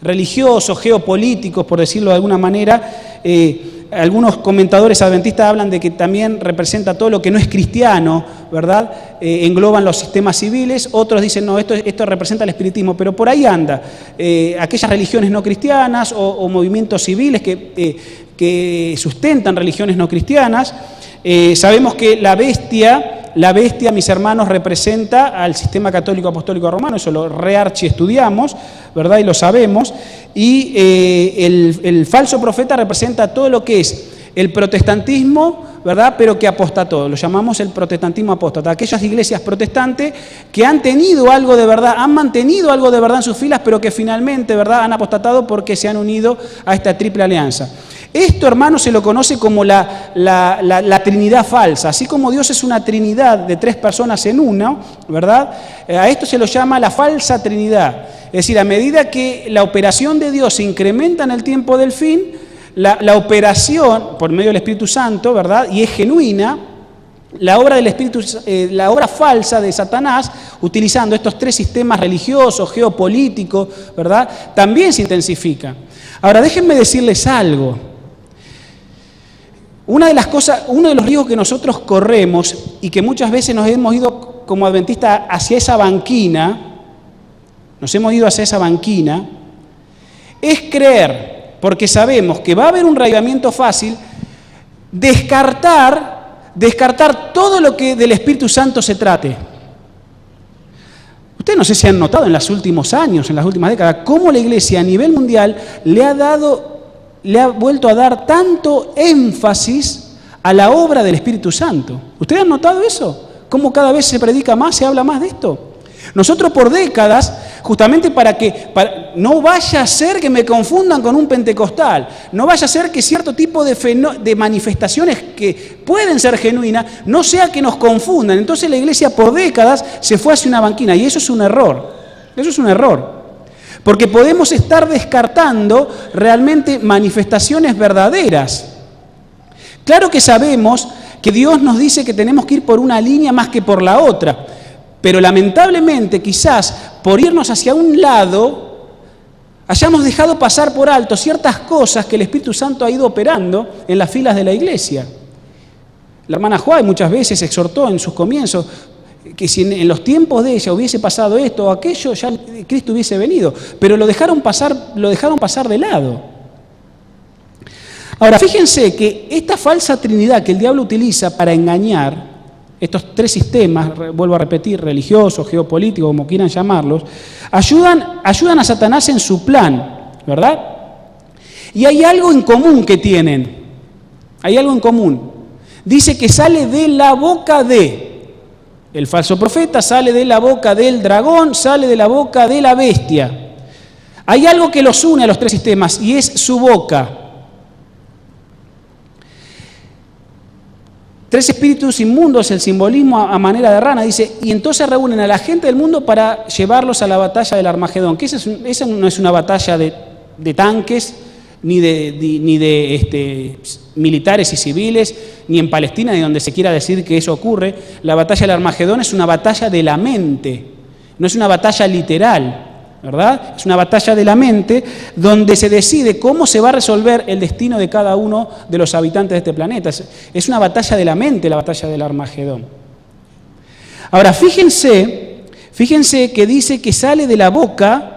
religiosos, geopolíticos, por decirlo de alguna manera. Algunos comentadores adventistas hablan de que también representa todo lo que no es cristiano, ¿verdad? Engloban los sistemas civiles. Otros dicen, no, esto representa el espiritismo, pero por ahí anda. Aquellas religiones no cristianas o movimientos civiles que sustentan religiones no cristianas. Sabemos que la bestia, mis hermanos, representa al sistema católico apostólico romano, eso lo rearchiestudiamos, ¿verdad? Y lo sabemos. Y el falso profeta representa todo lo que es el protestantismo, ¿verdad? Pero que apostató, lo llamamos el protestantismo apóstata. Aquellas iglesias protestantes que han tenido algo de verdad, han mantenido algo de verdad en sus filas, pero que finalmente, ¿verdad?, han apostatado porque se han unido a esta triple alianza. Esto, hermanos, se lo conoce como la Trinidad falsa. Así como Dios es una Trinidad de 3 personas en uno, ¿verdad? A esto se lo llama la falsa Trinidad. Es decir, a medida que la operación de Dios se incrementa en el tiempo del fin, la operación, por medio del Espíritu Santo, ¿verdad?, y es genuina, la obra del Espíritu, la obra falsa de Satanás, utilizando estos 3 sistemas religiosos, geopolíticos, ¿verdad?, también se intensifica. Ahora, déjenme decirles algo. Uno de los riesgos que nosotros corremos y que muchas veces nos hemos ido como adventistas hacia esa banquina, es creer, porque sabemos que va a haber un reavivamiento fácil, descartar todo lo que del Espíritu Santo se trate. Ustedes no sé si han notado en los últimos años, en las últimas décadas, cómo la Iglesia a nivel mundial le ha vuelto a dar tanto énfasis a la obra del Espíritu Santo. ¿Ustedes han notado eso? ¿Cómo cada vez se predica más, se habla más de esto? Nosotros por décadas, justamente para no vaya a ser que me confundan con un pentecostal, no vaya a ser que cierto tipo de manifestaciones que pueden ser genuinas, no sea que nos confundan. Entonces la Iglesia por décadas se fue hacia una banquina y eso es un error. Eso es un error. Porque podemos estar descartando realmente manifestaciones verdaderas. Claro que sabemos que Dios nos dice que tenemos que ir por una línea más que por la otra, pero lamentablemente quizás por irnos hacia un lado hayamos dejado pasar por alto ciertas cosas que el Espíritu Santo ha ido operando en las filas de la Iglesia. La hermana Juárez muchas veces exhortó en sus comienzos que si en los tiempos de ella hubiese pasado esto o aquello, ya Cristo hubiese venido. Pero lo dejaron pasar de lado. Ahora, fíjense que esta falsa trinidad que el diablo utiliza para engañar, estos 3 sistemas, vuelvo a repetir, religiosos, geopolíticos, como quieran llamarlos, ayudan a Satanás en su plan, ¿verdad? Y hay algo en común que tienen. Hay algo en común. Dice que sale de la boca de... El falso profeta sale de la boca del dragón, sale de la boca de la bestia. Hay algo que los une a los 3 sistemas y es su boca. 3 espíritus inmundos, el simbolismo a manera de rana, dice, y entonces reúnen a la gente del mundo para llevarlos a la batalla del Armagedón, que esa no es una batalla de tanques, ni de militares y civiles, ni en Palestina, ni donde se quiera decir que eso ocurre. La batalla del Armagedón es una batalla de la mente, no es una batalla literal, ¿verdad? Es una batalla de la mente donde se decide cómo se va a resolver el destino de cada uno de los habitantes de este planeta. Es una batalla de la mente, la batalla del Armagedón. Ahora, fíjense que dice que sale de la boca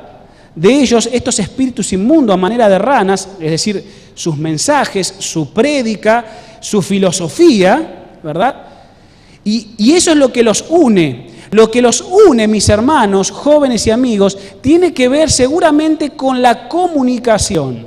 de ellos estos espíritus inmundos a manera de ranas, es decir, sus mensajes, su prédica, su filosofía, ¿verdad? Y eso es lo que los une. Lo que los une, mis hermanos, jóvenes y amigos, tiene que ver seguramente con la comunicación.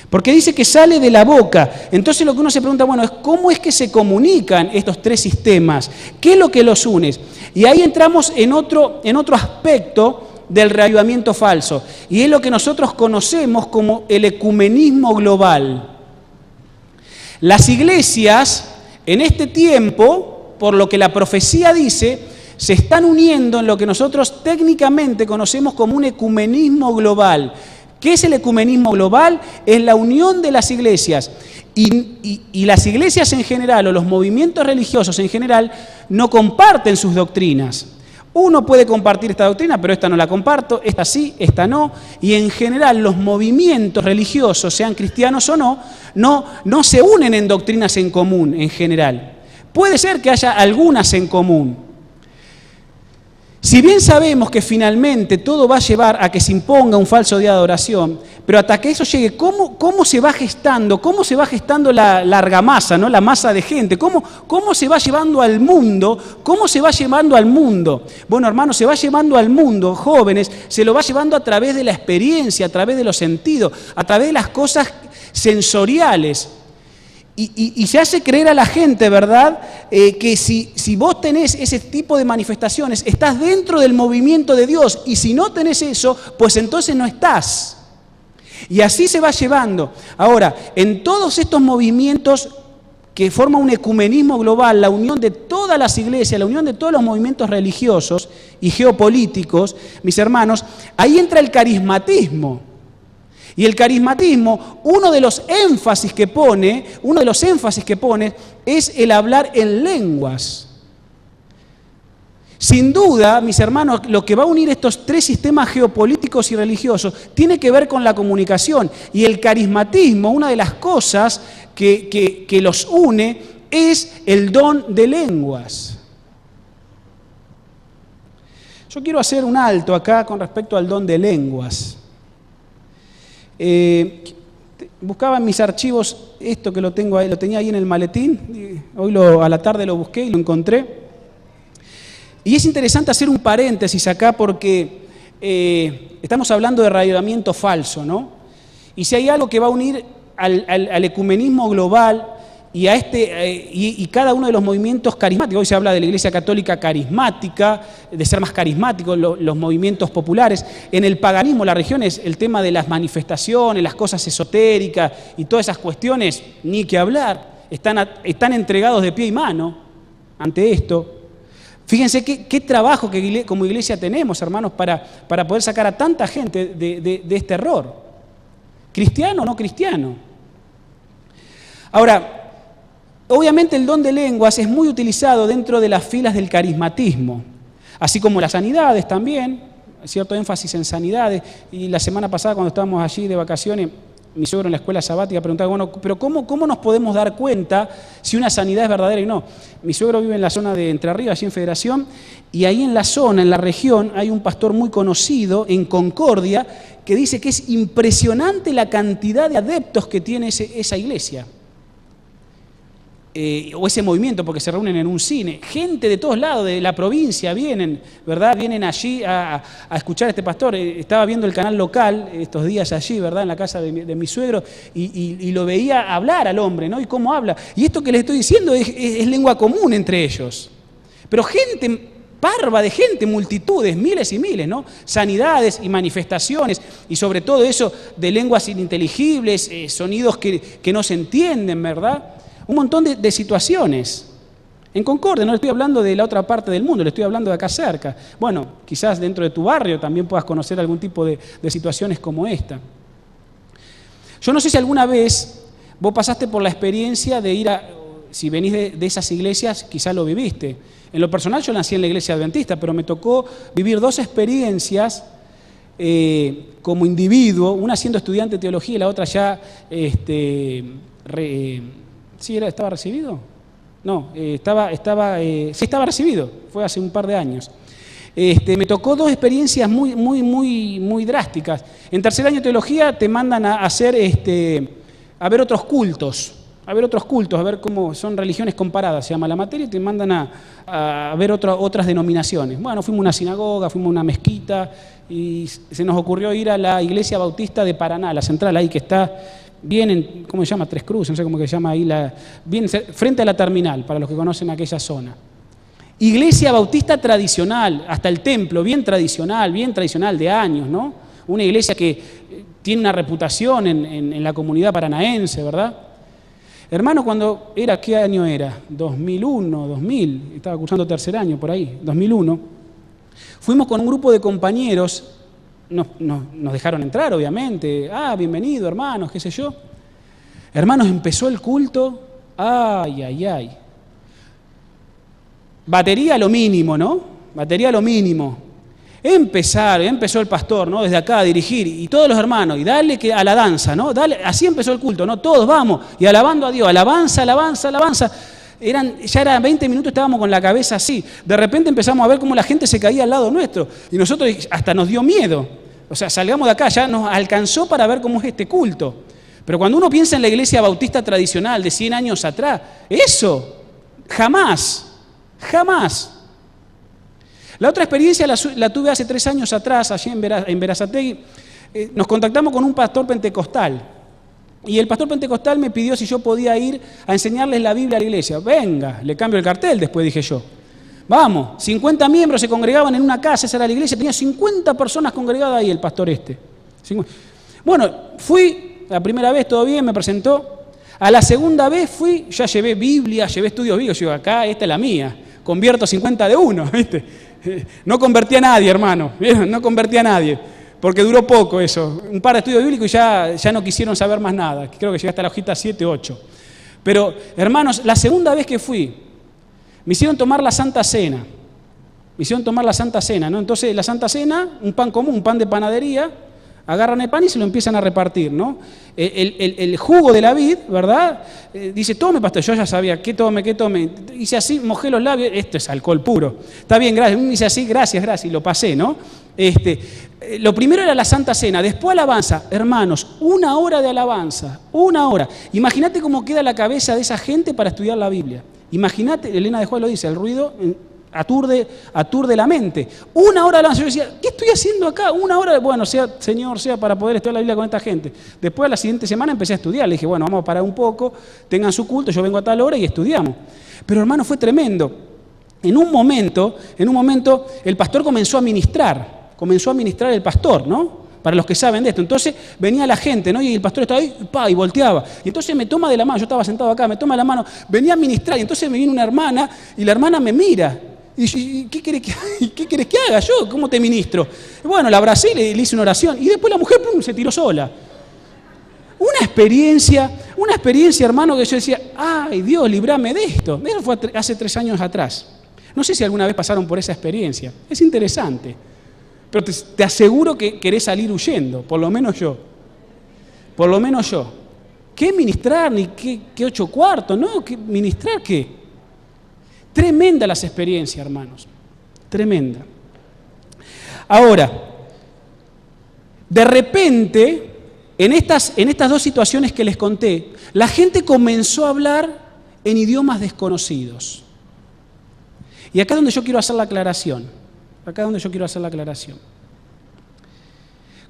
Porque dice que sale de la boca. Entonces lo que uno se pregunta, bueno, es ¿cómo es que se comunican estos 3 sistemas? ¿Qué es lo que los une? Y ahí entramos en otro aspecto del reavivamiento falso. Y es lo que nosotros conocemos como el ecumenismo global. Las iglesias, en este tiempo, por lo que la profecía dice, se están uniendo en lo que nosotros técnicamente conocemos como un ecumenismo global. ¿Qué es el ecumenismo global? Es la unión de las iglesias. Y las iglesias en general, o los movimientos religiosos en general, no comparten sus doctrinas. Uno puede compartir esta doctrina, pero esta no la comparto, esta sí, esta no. Y en general los movimientos religiosos, sean cristianos o no, no se unen en doctrinas en común en general. Puede ser que haya algunas en común. Si bien sabemos que finalmente todo va a llevar a que se imponga un falso día de adoración, pero hasta que eso llegue, ¿cómo se va gestando? ¿Cómo se va gestando la argamasa, ¿no? La masa de gente? ¿Cómo se va llevando al mundo? ¿Cómo se va llevando al mundo? Bueno, hermanos, se va llevando al mundo, jóvenes, se lo va llevando a través de la experiencia, a través de los sentidos, a través de las cosas sensoriales. Y se hace creer a la gente, ¿verdad?, que si vos tenés ese tipo de manifestaciones, estás dentro del movimiento de Dios. Y si no tenés eso, pues entonces no estás. Y así se va llevando. Ahora, en todos estos movimientos que forman un ecumenismo global, la unión de todas las iglesias, la unión de todos los movimientos religiosos y geopolíticos, mis hermanos, ahí entra el carismatismo. Y el carismatismo, uno de los énfasis que pone es el hablar en lenguas. Sin duda, mis hermanos, lo que va a unir estos tres sistemas geopolíticos y religiosos tiene que ver con la comunicación. Y el carismatismo, una de las cosas que los une es el don de lenguas. Yo quiero hacer un alto acá con respecto al don de lenguas. Buscaba en mis archivos esto que lo tenía ahí en el maletín. Hoy a la tarde lo busqué y lo encontré. Y es interesante hacer un paréntesis acá porque estamos hablando de reavivamiento falso, ¿no? Y si hay algo que va a unir al ecumenismo global y a y cada uno de los movimientos carismáticos, hoy se habla de la Iglesia Católica carismática, de ser más carismáticos, los movimientos populares. En el paganismo, las religiones, el tema de las manifestaciones, las cosas esotéricas y todas esas cuestiones, ni que hablar, están entregados de pie y mano ante esto. Fíjense qué trabajo que como iglesia tenemos, hermanos, para poder sacar a tanta gente de este error. ¿Cristiano o no cristiano? Ahora, obviamente el don de lenguas es muy utilizado dentro de las filas del carismatismo, así como las sanidades también, cierto énfasis en sanidades. Y la semana pasada cuando estábamos allí de vacaciones, mi suegro en la escuela sabática preguntaba, bueno, pero ¿cómo nos podemos dar cuenta si una sanidad es verdadera y no? Mi suegro vive en la zona de Entre Ríos, allí en Federación, y ahí en la zona, en la región, hay un pastor muy conocido, en Concordia, que dice que es impresionante la cantidad de adeptos que tiene esa iglesia. O ese movimiento, porque se reúnen en un cine. Gente de todos lados de la provincia vienen, ¿verdad? Vienen allí a escuchar a este pastor. Estaba viendo el canal local estos días allí, ¿verdad? En la casa de mi suegro, y lo veía hablar al hombre, ¿no? Y cómo habla. Y esto que les estoy diciendo es lengua común entre ellos. Pero gente, parva de gente, multitudes, miles y miles, ¿no? Sanidades y manifestaciones, y sobre todo eso de lenguas ininteligibles, sonidos que no se entienden, ¿verdad? Un montón de situaciones. En Concordia, no le estoy hablando de la otra parte del mundo, le estoy hablando de acá cerca. Bueno, quizás dentro de tu barrio también puedas conocer algún tipo de situaciones como esta. Yo no sé si alguna vez vos pasaste por la experiencia de ir si venís de esas iglesias, quizás lo viviste. En lo personal yo nací en la iglesia adventista, pero me tocó vivir dos experiencias como individuo, una siendo estudiante de teología y la otra ya ¿sí estaba recibido? No, sí estaba recibido, fue hace un par de años. Me tocó dos experiencias muy drásticas. En tercer año de teología te mandan a hacer, a ver otros cultos, a ver cómo son religiones comparadas, se llama la materia, y te mandan a ver otras denominaciones. Bueno, fuimos a una sinagoga, fuimos a una mezquita, y se nos ocurrió ir a la Iglesia Bautista de Paraná, la central ahí que está bien en, ¿cómo se llama? Tres Cruces, no sé cómo que se llama ahí, bien frente a la terminal, para los que conocen aquella zona. Iglesia Bautista tradicional, hasta el templo, bien tradicional de años, ¿no? Una iglesia que tiene una reputación en la comunidad paranaense, ¿verdad? Hermano, ¿qué año era? 2001, 2000, estaba cursando tercer año por ahí, 2001. Fuimos con un grupo de compañeros nos dejaron entrar, obviamente. Bienvenido, hermanos, qué sé yo. Hermanos, empezó el culto. Ay. Batería lo mínimo, ¿no? Batería lo mínimo. Empezó el pastor, ¿no? Desde acá a dirigir, y todos los hermanos, y dale que a la danza, ¿no? Así empezó el culto, ¿no? Todos vamos, y alabando a Dios, alabanza. Ya eran 20 minutos, estábamos con la cabeza así. De repente empezamos a ver cómo la gente se caía al lado nuestro, y nosotros hasta nos dio miedo. O sea, salgamos de acá, ya nos alcanzó para ver cómo es este culto. Pero cuando uno piensa en la iglesia bautista tradicional de 100 años atrás, eso, jamás. La otra experiencia la tuve hace 3 años atrás, allí en Berazategui. Nos contactamos con un pastor pentecostal. Y el pastor pentecostal me pidió si yo podía ir a enseñarles la Biblia a la iglesia. Venga, le cambio el cartel, después dije yo. Vamos, 50 miembros se congregaban en una casa, esa era la iglesia, tenía 50 personas congregadas ahí, el pastor este. Bueno, fui, la primera vez todo bien, me presentó. A la segunda vez fui, ya llevé Biblia, llevé estudios bíblicos. Yo digo, acá, esta es la mía, convierto 50 de uno, ¿viste? No convertí a nadie, hermano, no convertí a nadie, porque duró poco eso. Un par de estudios bíblicos y ya no quisieron saber más nada. Creo que llegué hasta la hojita 7, 8. Pero, hermanos, la segunda vez que fui, me hicieron tomar la Santa Cena. ¿No? Entonces, la Santa Cena, un pan común, un pan de panadería, agarran el pan y se lo empiezan a repartir, ¿no? El jugo de la vid, ¿verdad? Dice, tome, pastor. Yo ya sabía, ¿qué tome? Hice así, mojé los labios, esto es alcohol puro. Está bien, gracias. Hice así, gracias, y lo pasé, ¿no? Lo primero era la Santa Cena, después alabanza. Hermanos, 1 hora de alabanza, 1 hora. Imagínate cómo queda la cabeza de esa gente para estudiar la Biblia. Imagínate, Elena de Juárez lo dice, el ruido aturde la mente. 1 hora de alabanza. Yo decía, ¿qué estoy haciendo acá? 1 hora, bueno, Señor, para poder estudiar la Biblia con esta gente. Después, la siguiente semana empecé a estudiar. Le dije, bueno, vamos a parar un poco, tengan su culto, yo vengo a tal hora y estudiamos. Pero, hermano, fue tremendo. En un momento, el pastor comenzó a ministrar el pastor, ¿no? Para los que saben de esto. Entonces venía la gente, ¿no? Y el pastor estaba ahí, y volteaba. Y entonces me toma de la mano, yo estaba sentado acá, me toma de la mano, venía a ministrar, y entonces me viene una hermana, y la hermana me mira. Y ¿qué querés que haga yo? ¿Cómo te ministro? Y bueno, la abracé y le hice una oración. Y después la mujer, ¡pum!, se tiró sola. Una experiencia, hermano, que yo decía, ¡ay, Dios, librame de esto! Eso fue hace 3 años atrás. No sé si alguna vez pasaron por esa experiencia. Es interesante. Pero te aseguro que querés salir huyendo, por lo menos yo. ¿Qué ministrar? Ni qué 8 cuartos, ¿no? ¿Ministrar qué? Tremenda las experiencias, hermanos. Tremenda. Ahora, de repente, en estas 2 situaciones que les conté, la gente comenzó a hablar en idiomas desconocidos. Y acá es donde yo quiero hacer la aclaración.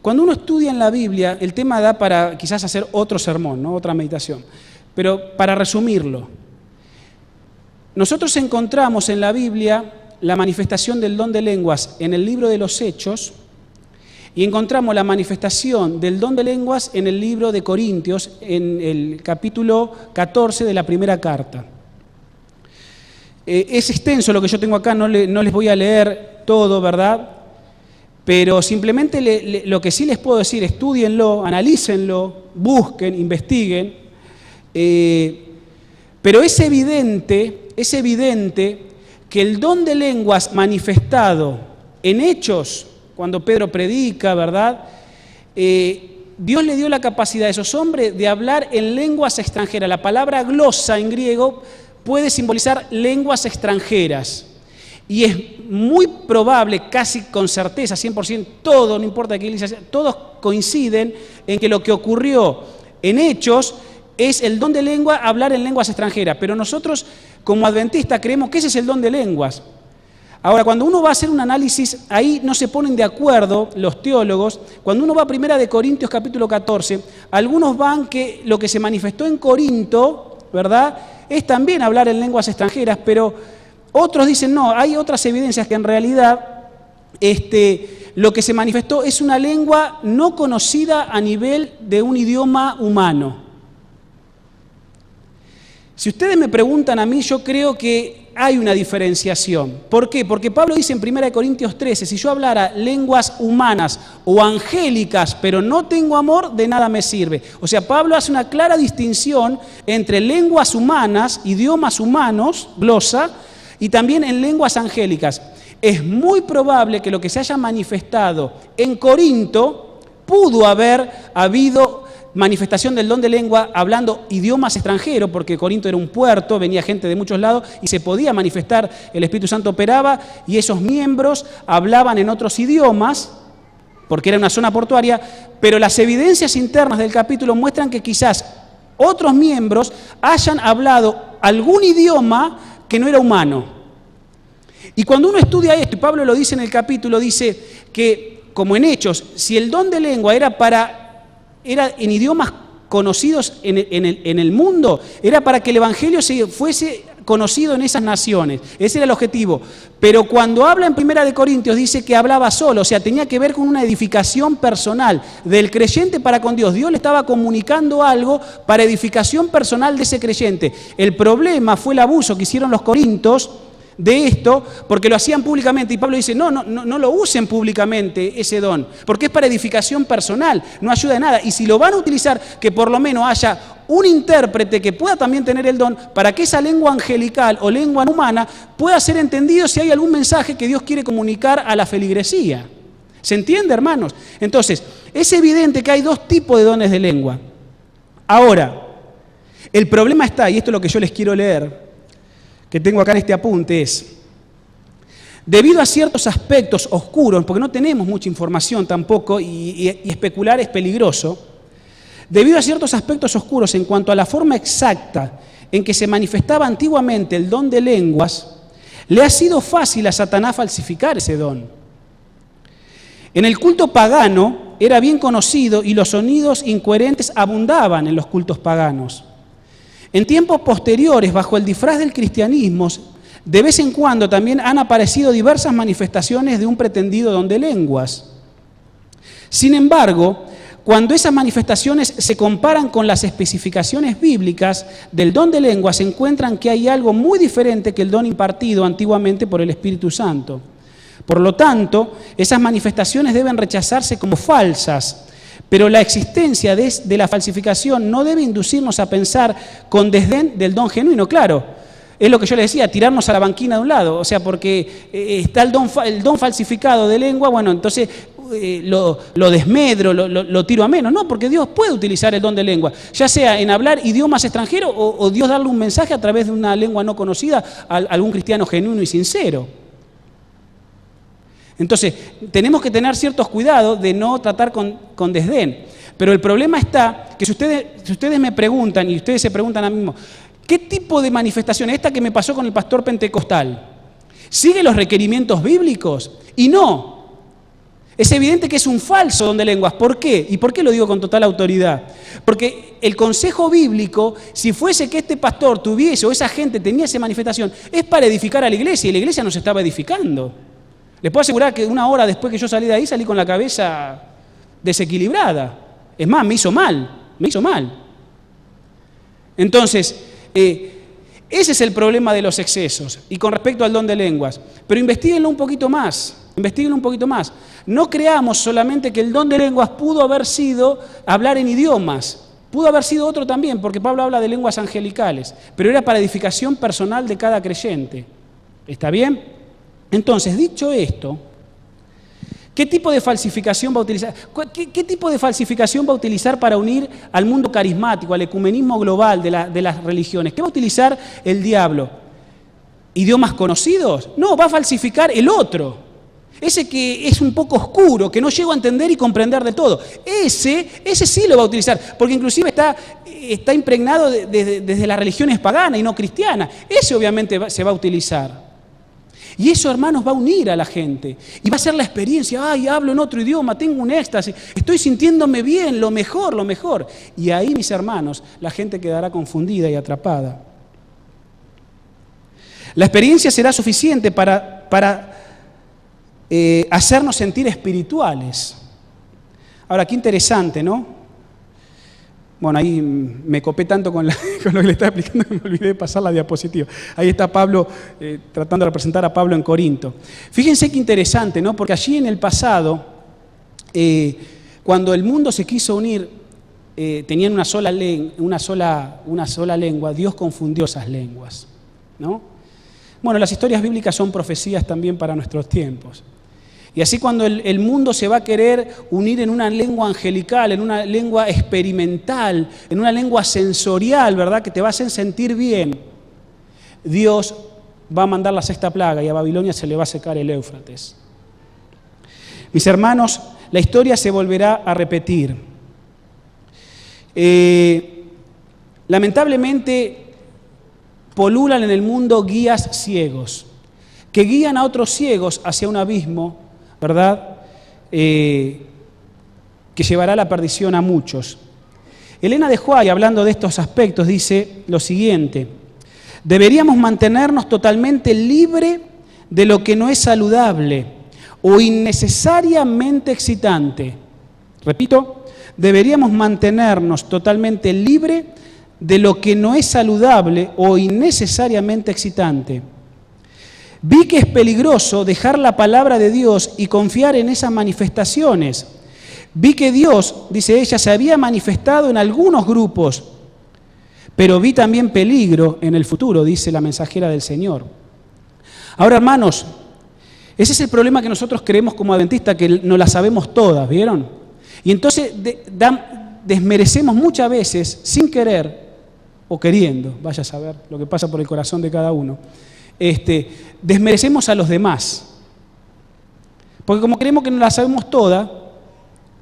Cuando uno estudia en la Biblia, el tema da para quizás hacer otro sermón, ¿no? Otra meditación. Pero para resumirlo, nosotros encontramos en la Biblia la manifestación del don de lenguas en el libro de los Hechos y encontramos la manifestación del don de lenguas en el libro de Corintios, en el capítulo 14 de la primera carta. Es extenso lo que yo tengo acá, no les voy a leer todo, ¿verdad? Pero simplemente lo que sí les puedo decir, estúdienlo, analícenlo, busquen, investiguen. Pero es evidente que el don de lenguas manifestado en Hechos, cuando Pedro predica, ¿verdad? Dios le dio la capacidad a esos hombres de hablar en lenguas extranjeras. La palabra glosa en griego puede simbolizar lenguas extranjeras. Y es muy probable, casi con certeza, 100%, todo, no importa qué iglesia sea, todos coinciden en que lo que ocurrió en Hechos es el don de lengua, hablar en lenguas extranjeras. Pero nosotros, como adventistas, creemos que ese es el don de lenguas. Ahora, cuando uno va a hacer un análisis, ahí no se ponen de acuerdo los teólogos. Cuando uno va a 1 Corintios capítulo 14, algunos van que lo que se manifestó en Corinto, ¿verdad?, es también hablar en lenguas extranjeras, pero otros dicen no, hay otras evidencias que en realidad lo que se manifestó es una lengua no conocida a nivel de un idioma humano. Si ustedes me preguntan a mí, yo creo que hay una diferenciación. ¿Por qué? Porque Pablo dice en 1 Corintios 13, si yo hablara lenguas humanas o angélicas, pero no tengo amor, de nada me sirve. O sea, Pablo hace una clara distinción entre lenguas humanas, idiomas humanos, glosa, y también en lenguas angélicas. Es muy probable que lo que se haya manifestado en Corinto pudo haber habido manifestación del don de lengua hablando idiomas extranjeros, porque Corinto era un puerto, venía gente de muchos lados y se podía manifestar, el Espíritu Santo operaba y esos miembros hablaban en otros idiomas, porque era una zona portuaria, pero las evidencias internas del capítulo muestran que quizás otros miembros hayan hablado algún idioma que no era humano. Y cuando uno estudia esto, y Pablo lo dice en el capítulo, dice que, como en Hechos, si el don de lengua era en idiomas conocidos en el mundo, era para que el Evangelio se fuese conocido en esas naciones. Ese era el objetivo. Pero cuando habla en 1 Corintios dice que hablaba solo, o sea, tenía que ver con una edificación personal del creyente para con Dios. Dios le estaba comunicando algo para edificación personal de ese creyente. El problema fue el abuso que hicieron los corintios de esto, porque lo hacían públicamente, y Pablo dice, no lo usen públicamente ese don, porque es para edificación personal, no ayuda de nada, y si lo van a utilizar, que por lo menos haya un intérprete que pueda también tener el don, para que esa lengua angelical o lengua humana pueda ser entendido si hay algún mensaje que Dios quiere comunicar a la feligresía. ¿Se entiende, hermanos? Entonces, es evidente que hay dos tipos de dones de lengua. Ahora, el problema está, y esto es lo que yo les quiero leer, que tengo acá en este apunte, es, debido a ciertos aspectos oscuros, porque no tenemos mucha información tampoco, y especular es peligroso, debido a ciertos aspectos oscuros en cuanto a la forma exacta en que se manifestaba antiguamente el don de lenguas, le ha sido fácil a Satanás falsificar ese don. En el culto pagano era bien conocido y los sonidos incoherentes abundaban en los cultos paganos. En tiempos posteriores, bajo el disfraz del cristianismo, de vez en cuando también han aparecido diversas manifestaciones de un pretendido don de lenguas. Sin embargo, cuando esas manifestaciones se comparan con las especificaciones bíblicas del don de lenguas, se encuentran que hay algo muy diferente que el don impartido antiguamente por el Espíritu Santo. Por lo tanto, esas manifestaciones deben rechazarse como falsas. Pero la existencia de la falsificación no debe inducirnos a pensar con desdén del don genuino. Claro, es lo que yo les decía, tirarnos a la banquina de un lado. O sea, porque está el don falsificado de lengua, bueno, entonces lo desmedro, lo tiro a menos. No, porque Dios puede utilizar el don de lengua, ya sea en hablar idiomas extranjeros o Dios darle un mensaje a través de una lengua no conocida a algún cristiano genuino y sincero. Entonces, tenemos que tener ciertos cuidados de no tratar con desdén. Pero el problema está que si ustedes me preguntan, y ustedes se preguntan a mí mismo, ¿qué tipo de manifestación? Esta que me pasó con el pastor pentecostal, ¿sigue los requerimientos bíblicos? Y no. Es evidente que es un falso don de lenguas. ¿Por qué? ¿Y por qué lo digo con total autoridad? Porque el consejo bíblico, si fuese que este pastor tuviese o esa gente tenía esa manifestación, es para edificar a la iglesia, y la iglesia no se estaba edificando. Les puedo asegurar que una hora después que yo salí de ahí, salí con la cabeza desequilibrada. Es más, me hizo mal. Entonces, ese es el problema de los excesos. Y con respecto al don de lenguas. Pero investíguenlo un poquito más. No creamos solamente que el don de lenguas pudo haber sido hablar en idiomas. Pudo haber sido otro también, porque Pablo habla de lenguas angelicales. Pero era para edificación personal de cada creyente. ¿Está bien? Entonces, dicho esto, ¿qué tipo de falsificación va a utilizar? ¿Qué tipo de falsificación va a utilizar para unir al mundo carismático, al ecumenismo global de las religiones? ¿Qué va a utilizar el diablo? ¿Idiomas conocidos? No, va a falsificar el otro. Ese que es un poco oscuro, que no llego a entender y comprender de todo. Ese sí lo va a utilizar, porque inclusive está impregnado desde las religiones paganas y no cristianas. Ese obviamente se va a utilizar. Y eso, hermanos, va a unir a la gente. Y va a ser la experiencia, ay, hablo en otro idioma, tengo un éxtasis, estoy sintiéndome bien, lo mejor. Y ahí, mis hermanos, la gente quedará confundida y atrapada. La experiencia será suficiente para hacernos sentir espirituales. Ahora, qué interesante, ¿no? Bueno, ahí me copé tanto con lo que le estaba explicando que me olvidé de pasar la diapositiva. Ahí está Pablo, tratando de representar a Pablo en Corinto. Fíjense qué interesante, ¿no? Porque allí en el pasado, cuando el mundo se quiso unir, tenían una sola lengua, Dios confundió esas lenguas, ¿no? Bueno, las historias bíblicas son profecías también para nuestros tiempos. Y así cuando el mundo se va a querer unir en una lengua angelical, en una lengua experimental, en una lengua sensorial, ¿verdad?, que te va a hacer sentir bien, Dios va a mandar la 6ª plaga y a Babilonia se le va a secar el Éufrates. Mis hermanos, la historia se volverá a repetir. Lamentablemente, pululan en el mundo guías ciegos, que guían a otros ciegos hacia un abismo, ¿verdad?, que llevará a la perdición a muchos. Elena de White, hablando de estos aspectos, dice lo siguiente: deberíamos mantenernos totalmente libres de lo que no es saludable o innecesariamente excitante. Repito, deberíamos mantenernos totalmente libres de lo que no es saludable o innecesariamente excitante. Vi que es peligroso dejar la palabra de Dios y confiar en esas manifestaciones. Vi que Dios, dice ella, se había manifestado en algunos grupos, pero vi también peligro en el futuro, dice la mensajera del Señor. Ahora, hermanos, ese es el problema que nosotros creemos como adventistas, que no la sabemos todas, ¿vieron? Y entonces desmerecemos muchas veces, sin querer o queriendo, vaya a saber lo que pasa por el corazón de cada uno, desmerecemos a los demás. Porque como creemos que no la sabemos toda,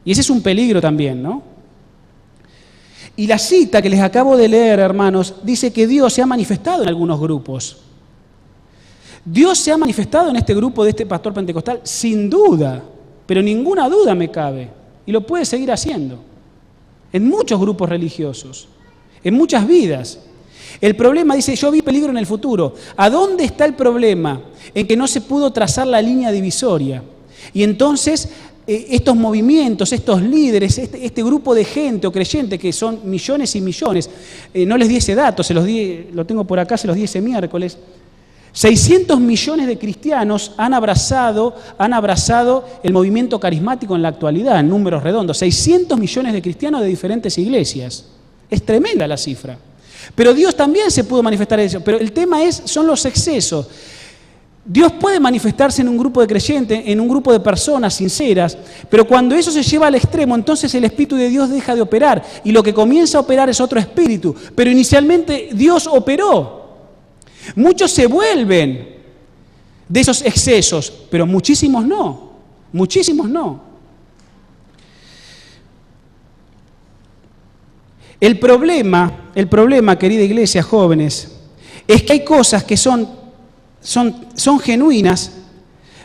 y ese es un peligro también, ¿no? Y la cita que les acabo de leer, hermanos, dice que Dios se ha manifestado en algunos grupos. Dios se ha manifestado en este grupo de este pastor pentecostal, sin duda, pero ninguna duda me cabe. Y lo puede seguir haciendo. En muchos grupos religiosos, en muchas vidas. El problema, dice, yo vi peligro en el futuro. ¿A dónde está el problema? En que no se pudo trazar la línea divisoria. Y entonces, estos movimientos, estos líderes, este grupo de gente o creyentes que son millones y millones, no les di ese dato, lo tengo por acá, se los di ese miércoles. 600 millones de cristianos han abrazado el movimiento carismático en la actualidad, en números redondos. 600 millones de cristianos de diferentes iglesias. Es tremenda la cifra. Pero Dios también se pudo manifestar en eso. Pero el tema son los excesos. Dios puede manifestarse en un grupo de creyentes, en un grupo de personas sinceras, pero cuando eso se lleva al extremo, entonces el Espíritu de Dios deja de operar y lo que comienza a operar es otro espíritu. Pero inicialmente Dios operó. Muchos se vuelven de esos excesos, pero muchísimos no. Muchísimos no. El problema, querida iglesia, jóvenes, es que hay cosas que son genuinas,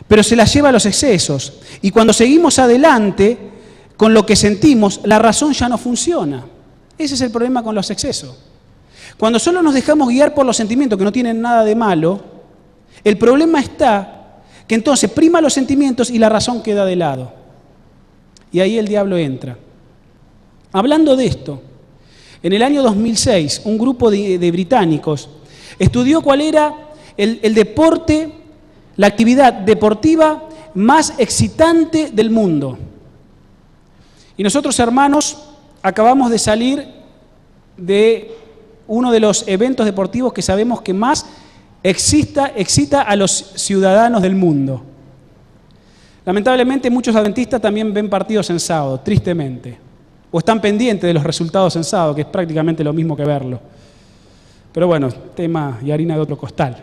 pero se las lleva a los excesos. Y cuando seguimos adelante con lo que sentimos, la razón ya no funciona. Ese es el problema con los excesos. Cuando solo nos dejamos guiar por los sentimientos, que no tienen nada de malo, el problema está que entonces prima los sentimientos y la razón queda de lado. Y ahí el diablo entra. Hablando de esto, en el año 2006, un grupo de británicos estudió cuál era el deporte, la actividad deportiva más excitante del mundo. Y nosotros, hermanos, acabamos de salir de uno de los eventos deportivos que sabemos que más excita a los ciudadanos del mundo. Lamentablemente, muchos adventistas también ven partidos en sábado, tristemente. O están pendientes de los resultados en sábado, que es prácticamente lo mismo que verlo. Pero bueno, tema y harina de otro costal.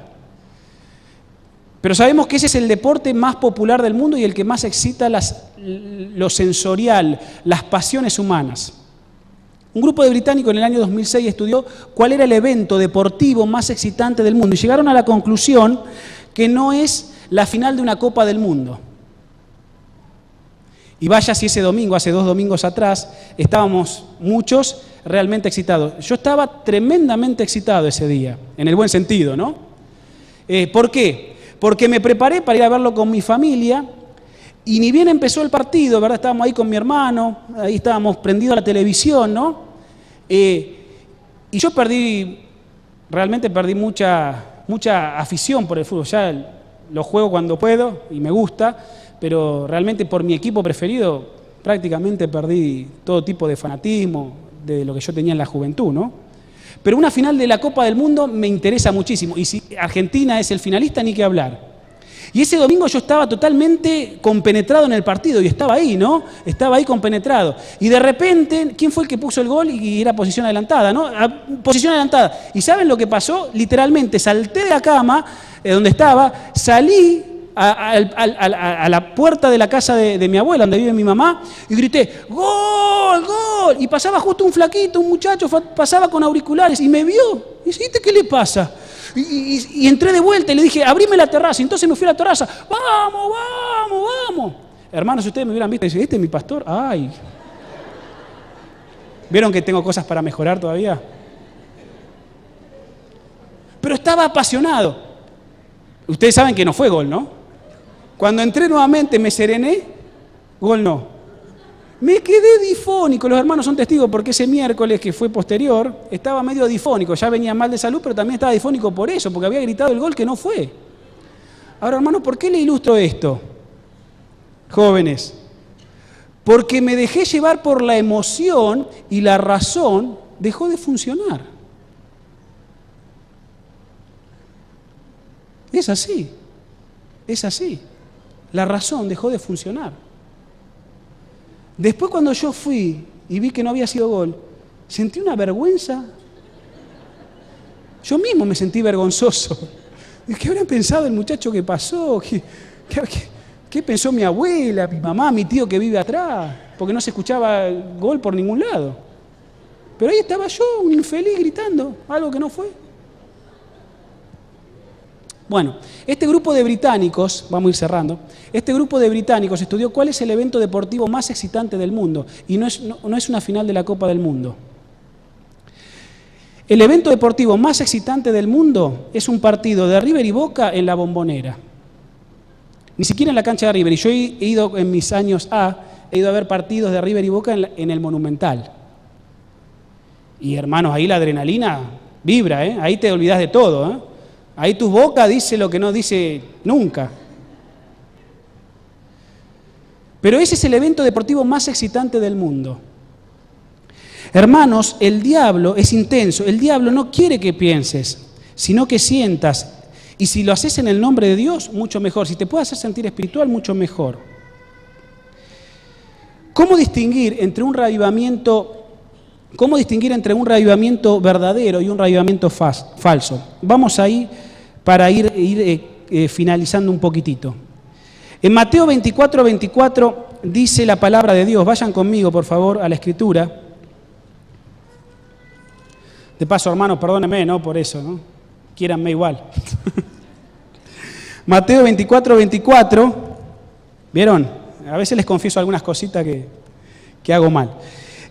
Pero sabemos que ese es el deporte más popular del mundo y el que más excita lo sensorial, las pasiones humanas. Un grupo de británicos en el año 2006 estudió cuál era el evento deportivo más excitante del mundo y llegaron a la conclusión que no es la final de una Copa del Mundo. Y vaya si ese domingo, hace 2 domingos atrás, estábamos muchos realmente excitados. Yo estaba tremendamente excitado ese día, en el buen sentido, ¿no? ¿Por qué? Porque me preparé para ir a verlo con mi familia y ni bien empezó el partido, ¿verdad? Estábamos ahí con mi hermano, ahí estábamos prendidos a la televisión, ¿no? Y yo realmente perdí mucha afición por el fútbol. Ya lo juego cuando puedo y me gusta, pero realmente por mi equipo preferido prácticamente perdí todo tipo de fanatismo de lo que yo tenía en la juventud, ¿no? Pero una final de la Copa del Mundo me interesa muchísimo, y si Argentina es el finalista, ni que hablar. Y ese domingo yo estaba totalmente compenetrado en el partido, y estaba ahí, ¿no? Estaba ahí compenetrado. Y de repente, ¿quién fue el que puso el gol? Y era posición adelantada, ¿no? Posición adelantada. ¿Y saben lo que pasó? Literalmente salté de la cama, donde estaba, salí a la puerta de la casa de mi abuela, donde vive mi mamá, y grité, ¡gol, gol! Y pasaba justo un flaquito, un muchacho, pasaba con auriculares, y me vio. Y dice, ¿qué le pasa? Y entré de vuelta y le dije, abrime la terraza. Y entonces me fui a la terraza, ¡vamos, vamos, vamos! Hermanos, si ustedes me hubieran visto, dicen, ¿este es mi pastor? ¡Ay! ¿Vieron que tengo cosas para mejorar todavía? Pero estaba apasionado. Ustedes saben que no fue gol, ¿no? Cuando entré nuevamente me serené, gol no. Me quedé difónico, los hermanos son testigos porque ese miércoles que fue posterior, estaba medio difónico, ya venía mal de salud, pero también estaba difónico por eso, porque había gritado el gol que no fue. Ahora, hermanos, ¿por qué le ilustro esto? Jóvenes, porque me dejé llevar por la emoción y la razón dejó de funcionar. Es así, es así. La razón dejó de funcionar. Después cuando yo fui y vi que no había sido gol, sentí una vergüenza. Yo mismo me sentí vergonzoso. ¿Qué habrán pensado el muchacho que pasó? ¿Qué pensó mi abuela, mi mamá, mi tío que vive atrás? Porque no se escuchaba gol por ningún lado. Pero ahí estaba yo, un infeliz, gritando algo que no fue. Bueno, este grupo de británicos, vamos a ir cerrando, este grupo de británicos estudió cuál es el evento deportivo más excitante del mundo, y no es una final de la Copa del Mundo. El evento deportivo más excitante del mundo es un partido de River y Boca en la Bombonera. Ni siquiera en la cancha de River, y yo he ido en mis años he ido a ver partidos de River y Boca en el Monumental. Y hermanos, ahí la adrenalina vibra, ¿eh? Ahí te olvidás de todo, ¿eh? Ahí tu boca dice lo que no dice nunca. Pero ese es el evento deportivo más excitante del mundo. Hermanos, el diablo es intenso. El diablo no quiere que pienses, sino que sientas. Y si lo haces en el nombre de Dios, mucho mejor. Si te puede hacer sentir espiritual, mucho mejor. ¿Cómo distinguir entre un revivamiento verdadero y un revivamiento falso? Vamos ahí para ir finalizando un poquitito. En Mateo 24:24 dice la palabra de Dios. Vayan conmigo, por favor, a la Escritura. De paso, hermanos, perdónenme, ¿no? Por eso, ¿no? Quiéranme igual. Mateo 24:24. ¿Vieron? A veces les confieso algunas cositas que hago mal.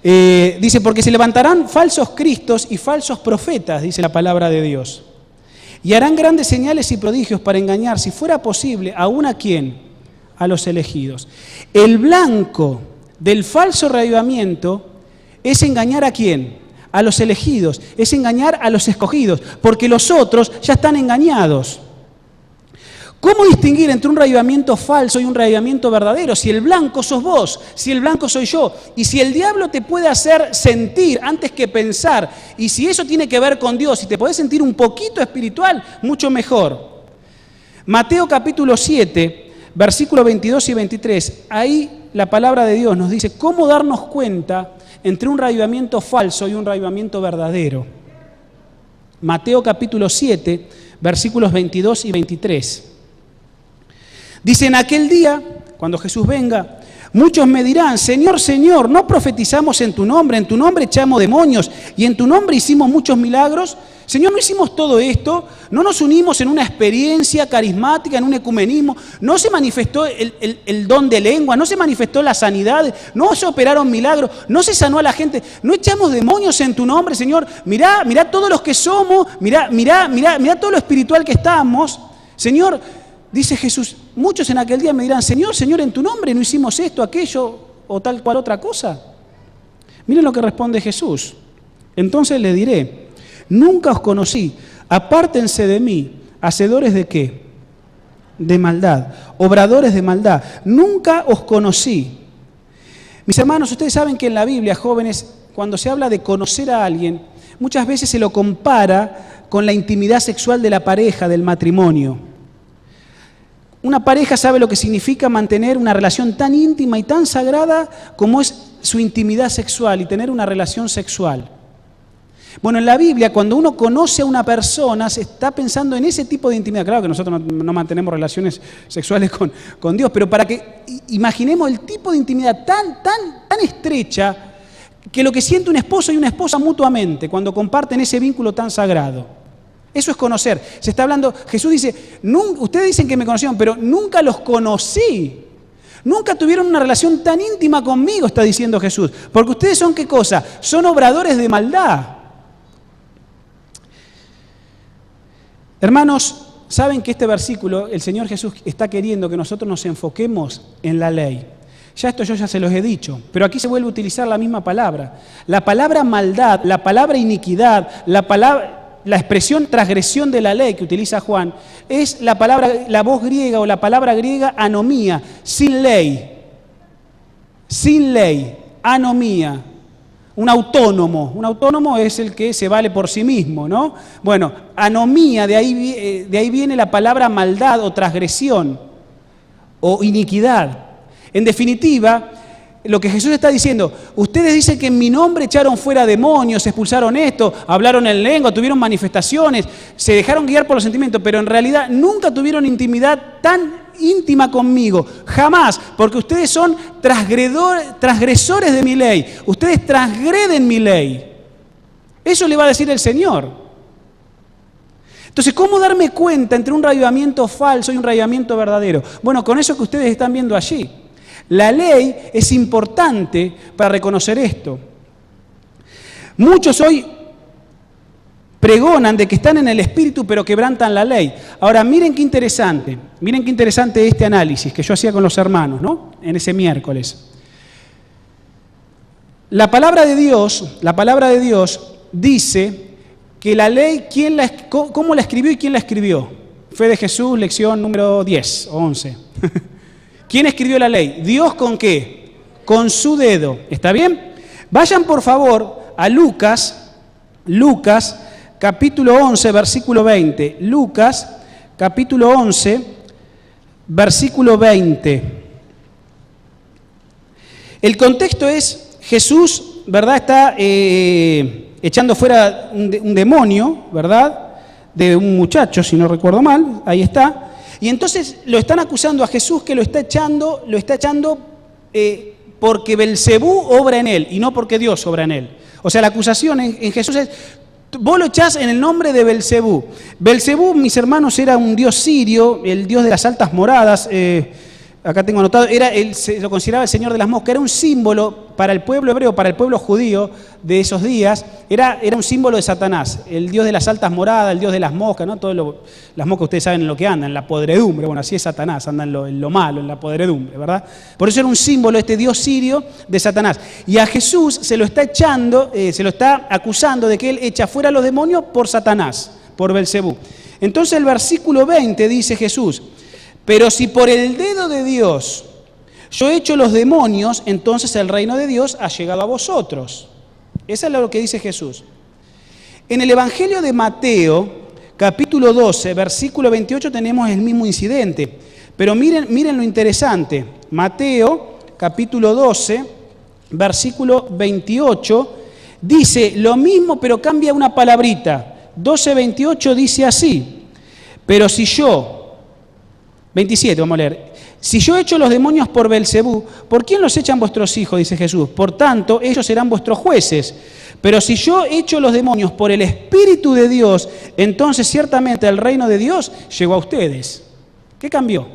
Dice, porque se levantarán falsos cristos y falsos profetas, dice la palabra de Dios. Y harán grandes señales y prodigios para engañar, si fuera posible, aún a quién, a los elegidos. El blanco del falso reavivamiento es engañar a quién, a los elegidos, es engañar a los escogidos, porque los otros ya están engañados. ¿Cómo distinguir entre un reavivamiento falso y un reavivamiento verdadero? Si el blanco sos vos, si el blanco soy yo, y si el diablo te puede hacer sentir antes que pensar, y si eso tiene que ver con Dios, y te podés sentir un poquito espiritual, mucho mejor. Mateo capítulo 7, versículos 22 y 23, ahí la palabra de Dios nos dice cómo darnos cuenta entre un reavivamiento falso y un reavivamiento verdadero. Mateo capítulo 7, versículos 22 y 23. Dice, en aquel día, cuando Jesús venga, muchos me dirán, Señor, Señor, ¿no profetizamos en tu nombre echamos demonios y en tu nombre hicimos muchos milagros? Señor, ¿no hicimos todo esto? ¿No nos unimos en una experiencia carismática, en un ecumenismo? ¿No se manifestó el don de lengua? ¿No se manifestó la sanidad? ¿No se operaron milagros? ¿No se sanó a la gente? ¿No echamos demonios en tu nombre, Señor? Mirá todos los que somos, mirá todo lo espiritual que estamos. Señor, dice Jesús, muchos en aquel día me dirán, Señor, Señor, en tu nombre no hicimos esto, aquello o tal cual otra cosa. Miren lo que responde Jesús. Entonces le diré, nunca os conocí, apártense de mí, hacedores de ¿qué? De maldad, obradores de maldad, nunca os conocí. Mis hermanos, ustedes saben que en la Biblia, jóvenes, cuando se habla de conocer a alguien, muchas veces se lo compara con la intimidad sexual de la pareja, del matrimonio. Una pareja sabe lo que significa mantener una relación tan íntima y tan sagrada como es su intimidad sexual y tener una relación sexual. Bueno, en la Biblia, cuando uno conoce a una persona, se está pensando en ese tipo de intimidad. Claro que nosotros no mantenemos relaciones sexuales con Dios, pero para que imaginemos el tipo de intimidad tan estrecha que lo que siente un esposo y una esposa mutuamente cuando comparten ese vínculo tan sagrado. Eso es conocer. Se está hablando, Jesús dice, ustedes dicen que me conocieron, pero nunca los conocí. Nunca tuvieron una relación tan íntima conmigo, está diciendo Jesús. Porque ustedes son ¿qué cosa? Son obradores de maldad. Hermanos, ¿saben que este versículo, el Señor Jesús está queriendo que nosotros nos enfoquemos en la ley? Esto yo ya se los he dicho, pero aquí se vuelve a utilizar la misma palabra. La palabra maldad, la palabra iniquidad, la expresión transgresión de la ley que utiliza Juan, es la voz griega o la palabra griega anomía, sin ley. Sin ley, anomía. Un autónomo es el que se vale por sí mismo, ¿no? Bueno, anomía, de ahí viene la palabra maldad o transgresión o iniquidad. En definitiva, lo que Jesús está diciendo, ustedes dicen que en mi nombre echaron fuera demonios, expulsaron esto, hablaron en lengua, tuvieron manifestaciones, se dejaron guiar por los sentimientos, pero en realidad nunca tuvieron intimidad tan íntima conmigo, jamás, porque ustedes son transgresores de mi ley, ustedes transgreden mi ley. Eso le va a decir el Señor. Entonces, ¿cómo darme cuenta entre un avivamiento falso y un avivamiento verdadero? Bueno, con eso que ustedes están viendo allí. La ley es importante para reconocer esto. Muchos hoy pregonan de que están en el Espíritu pero quebrantan la ley. Ahora, miren qué interesante este análisis que yo hacía con los hermanos, ¿no? En ese miércoles. La palabra de Dios dice que la ley, ¿cómo la escribió y quién la escribió? Fe de Jesús, lección número 10 o 11. ¿Quién escribió la ley? ¿Dios con qué? Con su dedo. ¿Está bien? Vayan por favor a Lucas capítulo 11, versículo 20. Lucas capítulo 11, versículo 20. El contexto es, Jesús, ¿verdad? Está echando fuera un demonio, ¿verdad? De un muchacho, si no recuerdo mal, ahí está. Y entonces lo están acusando a Jesús que lo está echando porque Belcebú obra en él y no porque Dios obra en él. O sea, la acusación en Jesús es, vos lo echás en el nombre de Belcebú. Belcebú, mis hermanos, era un dios sirio, el dios de las altas moradas. Acá tengo anotado, se lo consideraba el señor de las moscas, era un símbolo para el pueblo hebreo, para el pueblo judío de esos días, era un símbolo de Satanás, el dios de las altas moradas, el dios de las moscas, ¿no? Las moscas ustedes saben en lo que andan, en la podredumbre, bueno, así es Satanás, anda en lo malo, en la podredumbre, ¿verdad? Por eso era un símbolo este dios sirio de Satanás. Y a Jesús se lo está acusando de que él echa fuera a los demonios por Satanás, por Belcebú. Entonces el versículo 20 dice Jesús, pero si por el dedo de Dios yo echo los demonios, entonces el reino de Dios ha llegado a vosotros. Eso es lo que dice Jesús. En el Evangelio de Mateo, capítulo 12, versículo 28, tenemos el mismo incidente. Pero miren lo interesante. Mateo, capítulo 12, versículo 28, dice lo mismo, pero cambia una palabrita. 12:28 dice así, pero si yo... 27, vamos a leer. Si yo echo los demonios por Belcebú, ¿por quién los echan vuestros hijos? Dice Jesús. Por tanto, ellos serán vuestros jueces. Pero si yo echo los demonios por el Espíritu de Dios, entonces ciertamente el reino de Dios llegó a ustedes. ¿Qué cambió?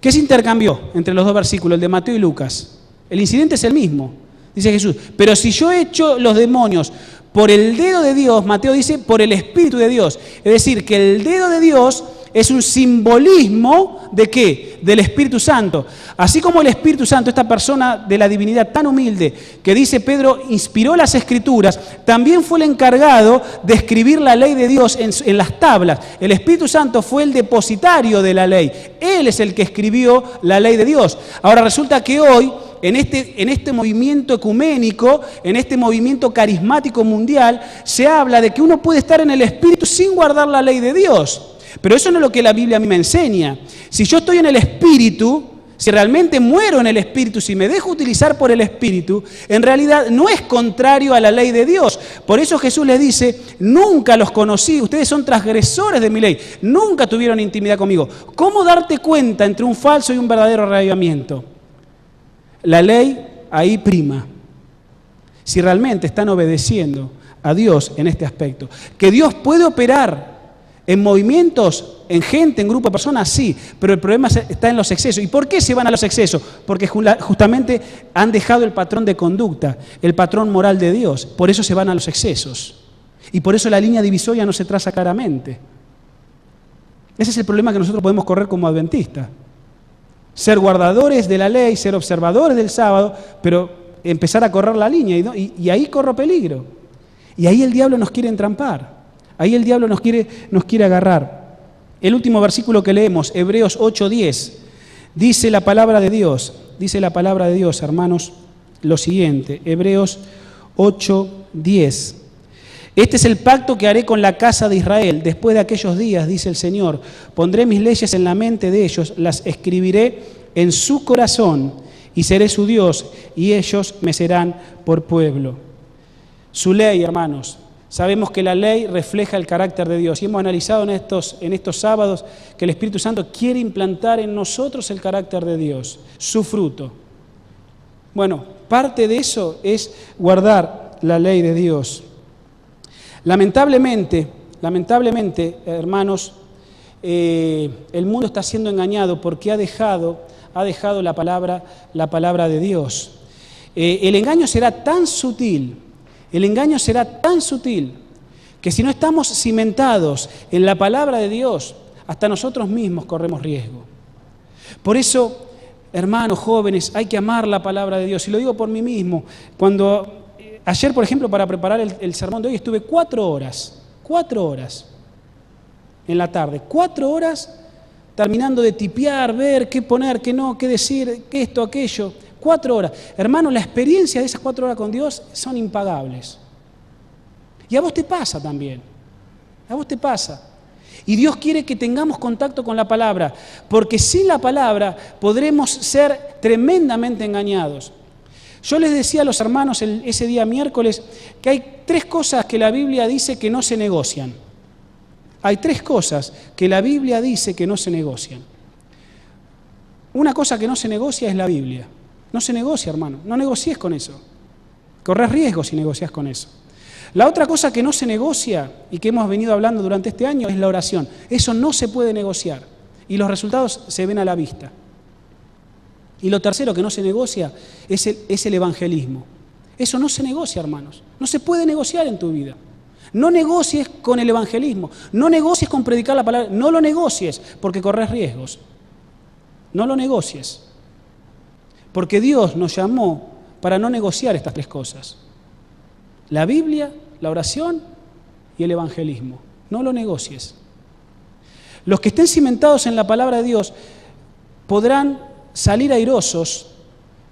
¿Qué se intercambió entre los dos versículos, el de Mateo y Lucas? El incidente es el mismo, dice Jesús. Pero si yo echo los demonios por el dedo de Dios, Mateo dice por el Espíritu de Dios. Es decir, que el dedo de Dios es un simbolismo ¿de qué? Del Espíritu Santo. Así como el Espíritu Santo, esta persona de la divinidad tan humilde que dice Pedro, inspiró las Escrituras, también fue el encargado de escribir la ley de Dios en las tablas. El Espíritu Santo fue el depositario de la ley. Él es el que escribió la ley de Dios. Ahora resulta que hoy, en este movimiento ecuménico, en este movimiento carismático mundial, se habla de que uno puede estar en el Espíritu sin guardar la ley de Dios. Pero eso no es lo que la Biblia a mí me enseña. Si yo estoy en el Espíritu, si realmente muero en el Espíritu, si me dejo utilizar por el Espíritu, en realidad no es contrario a la ley de Dios. Por eso Jesús les dice, nunca los conocí, ustedes son transgresores de mi ley, nunca tuvieron intimidad conmigo. ¿Cómo darte cuenta entre un falso y un verdadero reavivamiento? La ley ahí prima. Si realmente están obedeciendo a Dios en este aspecto. Que Dios puede operar en movimientos, en gente, en grupo de personas, sí, pero el problema está en los excesos. ¿Y por qué se van a los excesos? Porque justamente han dejado el patrón de conducta, el patrón moral de Dios. Por eso se van a los excesos. Y por eso la línea divisoria no se traza claramente. Ese es el problema que nosotros podemos correr como adventistas. Ser guardadores de la ley, ser observadores del sábado, pero empezar a correr la línea. Y ahí corro peligro. Y ahí el diablo nos quiere entrampar. Ahí el diablo nos quiere agarrar. El último versículo que leemos, Hebreos 8:10, dice la palabra de Dios, hermanos, lo siguiente, Hebreos 8:10. Este es el pacto que haré con la casa de Israel. Después de aquellos días, dice el Señor, pondré mis leyes en la mente de ellos, las escribiré en su corazón y seré su Dios y ellos me serán por pueblo. Su ley, hermanos. Sabemos que la ley refleja el carácter de Dios y hemos analizado en estos sábados que el Espíritu Santo quiere implantar en nosotros el carácter de Dios, su fruto. Bueno, parte de eso es guardar la ley de Dios. Lamentablemente, hermanos, el mundo está siendo engañado porque ha dejado la palabra de Dios. El engaño será tan sutil, que si no estamos cimentados en la palabra de Dios, hasta nosotros mismos corremos riesgo. Por eso, hermanos jóvenes, hay que amar la palabra de Dios. Y lo digo por mí mismo. Ayer, por ejemplo, para preparar el sermón de hoy, estuve 4 horas en la tarde, 4 horas terminando de tipear, ver qué poner, qué no, qué decir, qué esto, aquello. 4 horas. Hermano, la experiencia de esas 4 horas con Dios son impagables. Y a vos te pasa también. A vos te pasa. Y Dios quiere que tengamos contacto con la palabra, porque sin la palabra podremos ser tremendamente engañados. Yo les decía a los hermanos ese día miércoles que hay 3 cosas que la Biblia dice que no se negocian. Hay 3 cosas que la Biblia dice que no se negocian. Una cosa que no se negocia es la Biblia. No se negocia, hermano. No negocies con eso. Corres riesgo si negocias con eso. La otra cosa que no se negocia y que hemos venido hablando durante este año es la oración. Eso no se puede negociar. Y los resultados se ven a la vista. Y lo tercero que no se negocia es el evangelismo. Eso no se negocia, hermanos. No se puede negociar en tu vida. No negocies con el evangelismo. No negocies con predicar la palabra. No lo negocies porque corres riesgos. No lo negocies. Porque Dios nos llamó para no negociar estas 3 cosas. La Biblia, la oración y el evangelismo. No lo negocies. Los que estén cimentados en la palabra de Dios podrán salir airosos,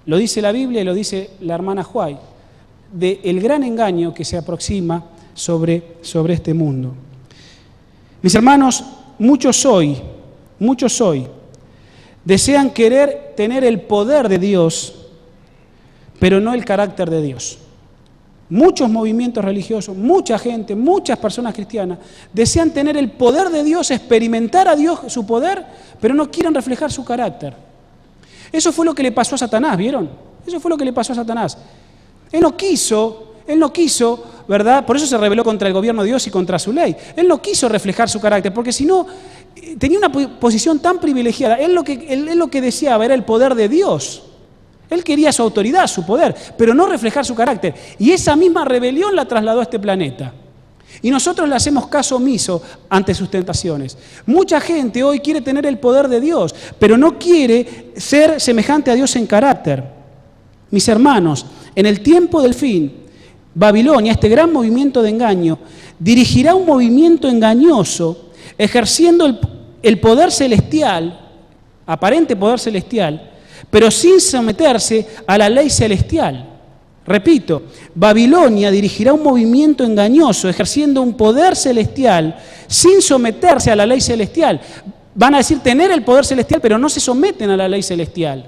lo dice la Biblia y lo dice la hermana Huay, del gran engaño que se aproxima sobre este mundo. Mis hermanos, muchos hoy desean querer tener el poder de Dios, pero no el carácter de Dios. Muchos movimientos religiosos, mucha gente, muchas personas cristianas desean tener el poder de Dios, experimentar a Dios su poder, pero no quieren reflejar su carácter. Eso fue lo que le pasó a Satanás, ¿vieron? Eso fue lo que le pasó a Satanás. Él no quiso, ¿verdad? Por eso se rebeló contra el gobierno de Dios y contra su ley. Él no quiso reflejar su carácter, porque si no, tenía una posición tan privilegiada. Él lo que deseaba era el poder de Dios. Él quería su autoridad, su poder, pero no reflejar su carácter. Y esa misma rebelión la trasladó a este planeta. Y nosotros le hacemos caso omiso ante sus tentaciones. Mucha gente hoy quiere tener el poder de Dios, pero no quiere ser semejante a Dios en carácter. Mis hermanos, en el tiempo del fin, Babilonia, este gran movimiento de engaño, dirigirá un movimiento engañoso, ejerciendo el poder celestial, aparente poder celestial, pero sin someterse a la ley celestial. Repito, Babilonia dirigirá un movimiento engañoso, ejerciendo un poder celestial, sin someterse a la ley celestial. Van a decir tener el poder celestial, pero no se someten a la ley celestial,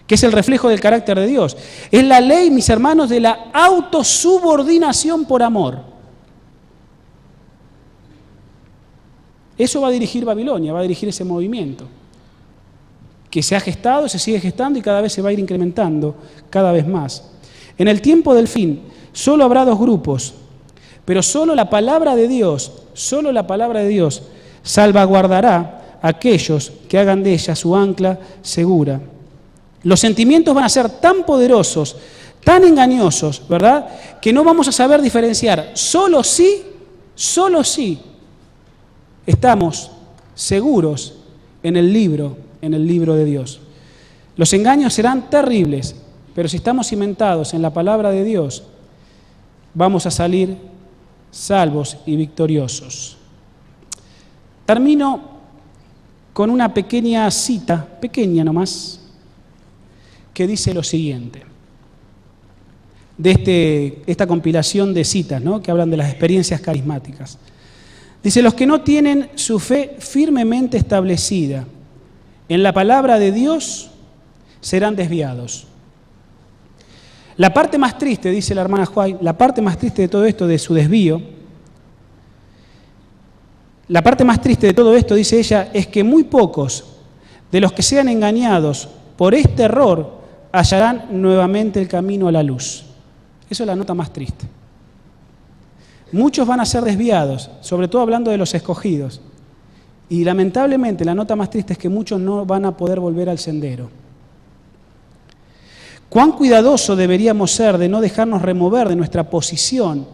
que es el reflejo del carácter de Dios. Es la ley, mis hermanos, de la autosubordinación por amor. Eso va a dirigir Babilonia, va a dirigir ese movimiento, que se ha gestado, se sigue gestando y cada vez se va a ir incrementando, cada vez más. En el tiempo del fin, solo habrá dos grupos, pero solo la palabra de Dios salvaguardará a aquellos que hagan de ella su ancla segura. Los sentimientos van a ser tan poderosos, tan engañosos, ¿verdad?, que no vamos a saber diferenciar. Solo sí estamos seguros en el libro de Dios. Los engaños serán terribles, pero si estamos cimentados en la palabra de Dios, vamos a salir salvos y victoriosos. Termino con una pequeña cita, pequeña nomás, que dice lo siguiente, de esta compilación de citas, ¿no?, que hablan de las experiencias carismáticas. Dice: los que no tienen su fe firmemente establecida en la palabra de Dios serán desviados. La parte más triste, dice la hermana White, la parte más triste de todo esto, de su desvío, la parte más triste de todo esto, dice ella, es que muy pocos de los que sean engañados por este error hallarán nuevamente el camino a la luz. Eso es la nota más triste. Muchos van a ser desviados, sobre todo hablando de los escogidos. Y lamentablemente la nota más triste es que muchos no van a poder volver al sendero. Cuán cuidadoso deberíamos ser de no dejarnos remover de nuestra posición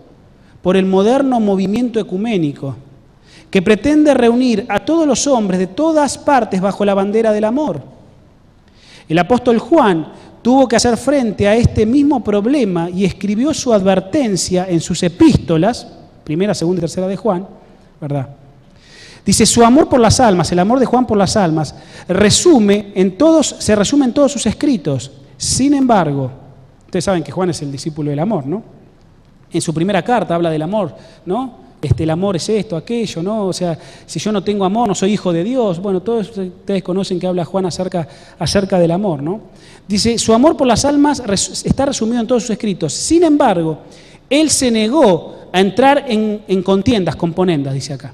por el moderno movimiento ecuménico que pretende reunir a todos los hombres de todas partes bajo la bandera del amor. El apóstol Juan tuvo que hacer frente a este mismo problema y escribió su advertencia en sus epístolas, primera, segunda y tercera de Juan, ¿verdad? Dice: su amor por las almas, el amor de Juan por las almas, se resume en todos sus escritos. Sin embargo, ustedes saben que Juan es el discípulo del amor, ¿no? En su primera carta habla del amor, ¿no? El amor es esto, aquello, ¿no? O sea, si yo no tengo amor, no soy hijo de Dios. Bueno, todos ustedes conocen que habla Juan acerca del amor, ¿no? Dice: su amor por las almas está resumido en todos sus escritos. Sin embargo, él se negó a entrar en contiendas, componendas, dice acá.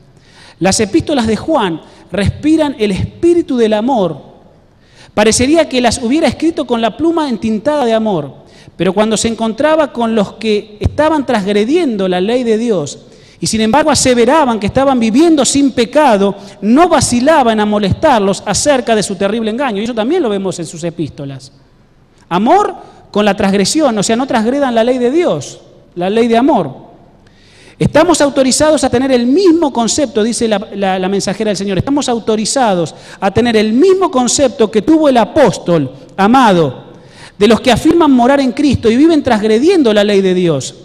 Las epístolas de Juan respiran el espíritu del amor. Parecería que las hubiera escrito con la pluma entintada de amor, pero cuando se encontraba con los que estaban transgrediendo la ley de Dios y sin embargo aseveraban que estaban viviendo sin pecado, no vacilaba en amolestarlos acerca de su terrible engaño. Y eso también lo vemos en sus epístolas. Amor con la transgresión, o sea, no transgredan la ley de Dios, la ley de amor. Estamos autorizados a tener el mismo concepto, dice la mensajera del Señor, estamos autorizados a tener el mismo concepto que tuvo el apóstol, amado, de los que afirman morar en Cristo y viven transgrediendo la ley de Dios.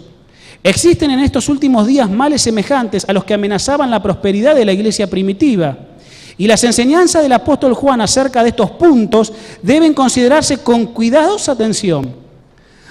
Existen en estos últimos días males semejantes a los que amenazaban la prosperidad de la iglesia primitiva. Y las enseñanzas del apóstol Juan acerca de estos puntos deben considerarse con cuidadosa atención.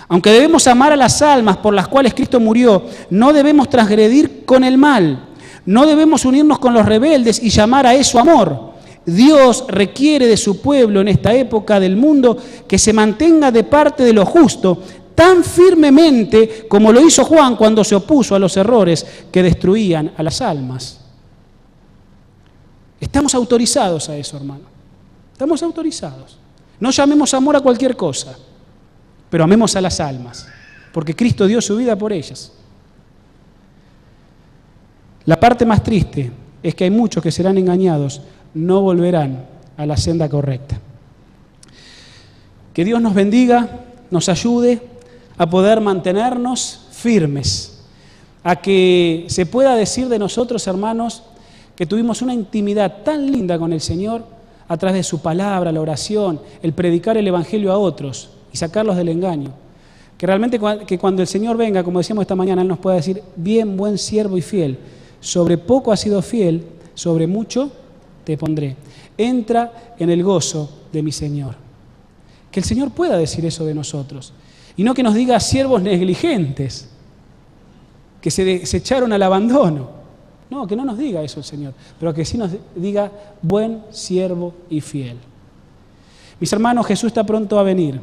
Aunque debemos amar a las almas por las cuales Cristo murió, no debemos transgredir con el mal. No debemos unirnos con los rebeldes y llamar a eso amor. Dios requiere de su pueblo en esta época del mundo que se mantenga de parte de lo justo, tan firmemente como lo hizo Juan cuando se opuso a los errores que destruían a las almas. Estamos autorizados a eso, hermano. Estamos autorizados. No llamemos amor a cualquier cosa, pero amemos a las almas, porque Cristo dio su vida por ellas. La parte más triste es que hay muchos que serán engañados, no volverán a la senda correcta. Que Dios nos bendiga, nos ayude a poder mantenernos firmes a que se pueda decir de nosotros, hermanos, que tuvimos una intimidad tan linda con el Señor a través de su palabra, la oración, el predicar el Evangelio a otros y sacarlos del engaño. Que realmente que cuando el Señor venga, como decíamos esta mañana, Él nos pueda decir: bien, buen siervo y fiel, sobre poco has sido fiel, sobre mucho te pondré. Entra en el gozo de mi Señor. Que el Señor pueda decir eso de nosotros. Y no que nos diga siervos negligentes, que se echaron al abandono. No, que no nos diga eso el Señor, pero que sí nos diga buen siervo y fiel. Mis hermanos, Jesús está pronto a venir.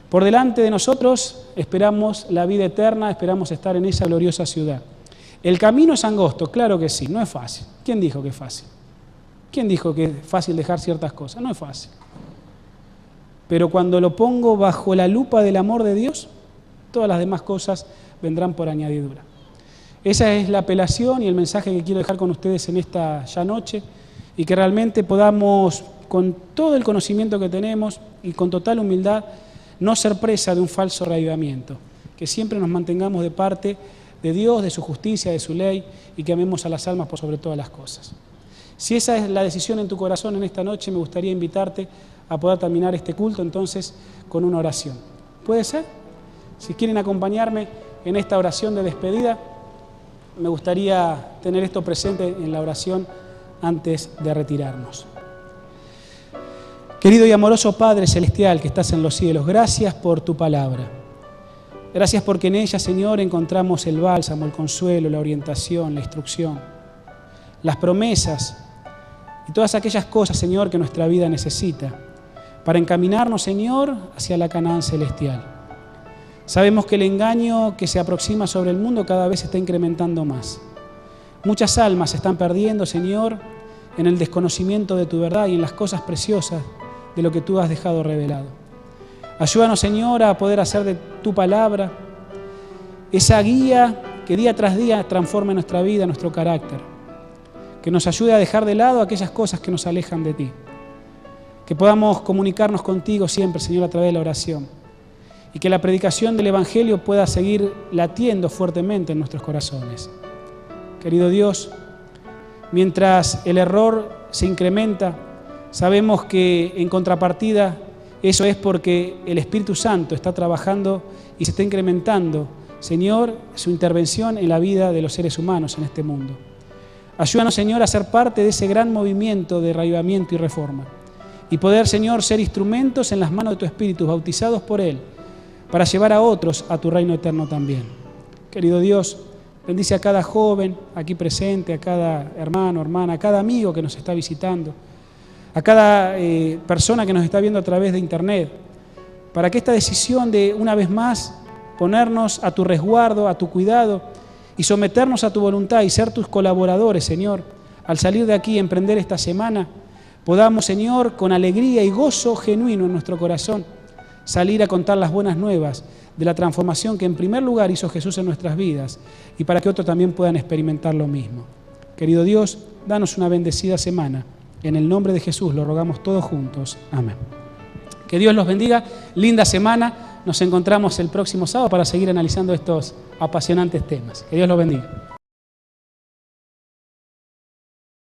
Por delante de nosotros esperamos la vida eterna, esperamos estar en esa gloriosa ciudad. El camino es angosto, claro que sí, no es fácil. ¿Quién dijo que es fácil? ¿Quién dijo que es fácil dejar ciertas cosas? No es fácil. Pero cuando lo pongo bajo la lupa del amor de Dios, todas las demás cosas vendrán por añadidura. Esa es la apelación y el mensaje que quiero dejar con ustedes en esta ya noche, y que realmente podamos, con todo el conocimiento que tenemos y con total humildad, no ser presa de un falso reavivamiento, que siempre nos mantengamos de parte de Dios, de su justicia, de su ley, y que amemos a las almas por sobre todas las cosas. Si esa es la decisión en tu corazón en esta noche, me gustaría invitarte a poder terminar este culto entonces con una oración. ¿Puede ser? Si quieren acompañarme en esta oración de despedida, me gustaría tener esto presente en la oración antes de retirarnos. Querido y amoroso Padre Celestial que estás en los cielos, gracias por tu palabra. Gracias porque en ella, Señor, encontramos el bálsamo, el consuelo, la orientación, la instrucción, las promesas y todas aquellas cosas, Señor, que nuestra vida necesita para encaminarnos, Señor, hacia la Canaán celestial. Sabemos que el engaño que se aproxima sobre el mundo cada vez se está incrementando más. Muchas almas se están perdiendo, Señor, en el desconocimiento de tu verdad y en las cosas preciosas de lo que tú has dejado revelado. Ayúdanos, Señor, a poder hacer de tu palabra esa guía que día tras día transforme nuestra vida, nuestro carácter. Que nos ayude a dejar de lado aquellas cosas que nos alejan de ti. Que podamos comunicarnos contigo siempre, Señor, a través de la oración. Y que la predicación del Evangelio pueda seguir latiendo fuertemente en nuestros corazones. Querido Dios, mientras el error se incrementa, sabemos que en contrapartida eso es porque el Espíritu Santo está trabajando y se está incrementando, Señor, su intervención en la vida de los seres humanos en este mundo. Ayúdanos, Señor, a ser parte de ese gran movimiento de reavivamiento y reforma. Y poder, Señor, ser instrumentos en las manos de tu Espíritu, bautizados por Él, para llevar a otros a tu reino eterno también. Querido Dios, bendice a cada joven aquí presente, a cada hermano, hermana, a cada amigo que nos está visitando, a cada persona que nos está viendo a través de internet, para que esta decisión de, una vez más, ponernos a tu resguardo, a tu cuidado y someternos a tu voluntad y ser tus colaboradores, Señor, al salir de aquí y emprender esta semana, podamos, Señor, con alegría y gozo genuino en nuestro corazón, salir a contar las buenas nuevas de la transformación que en primer lugar hizo Jesús en nuestras vidas y para que otros también puedan experimentar lo mismo. Querido Dios, danos una bendecida semana. En el nombre de Jesús lo rogamos todos juntos. Amén. Que Dios los bendiga. Linda semana. Nos encontramos el próximo sábado para seguir analizando estos apasionantes temas. Que Dios los bendiga.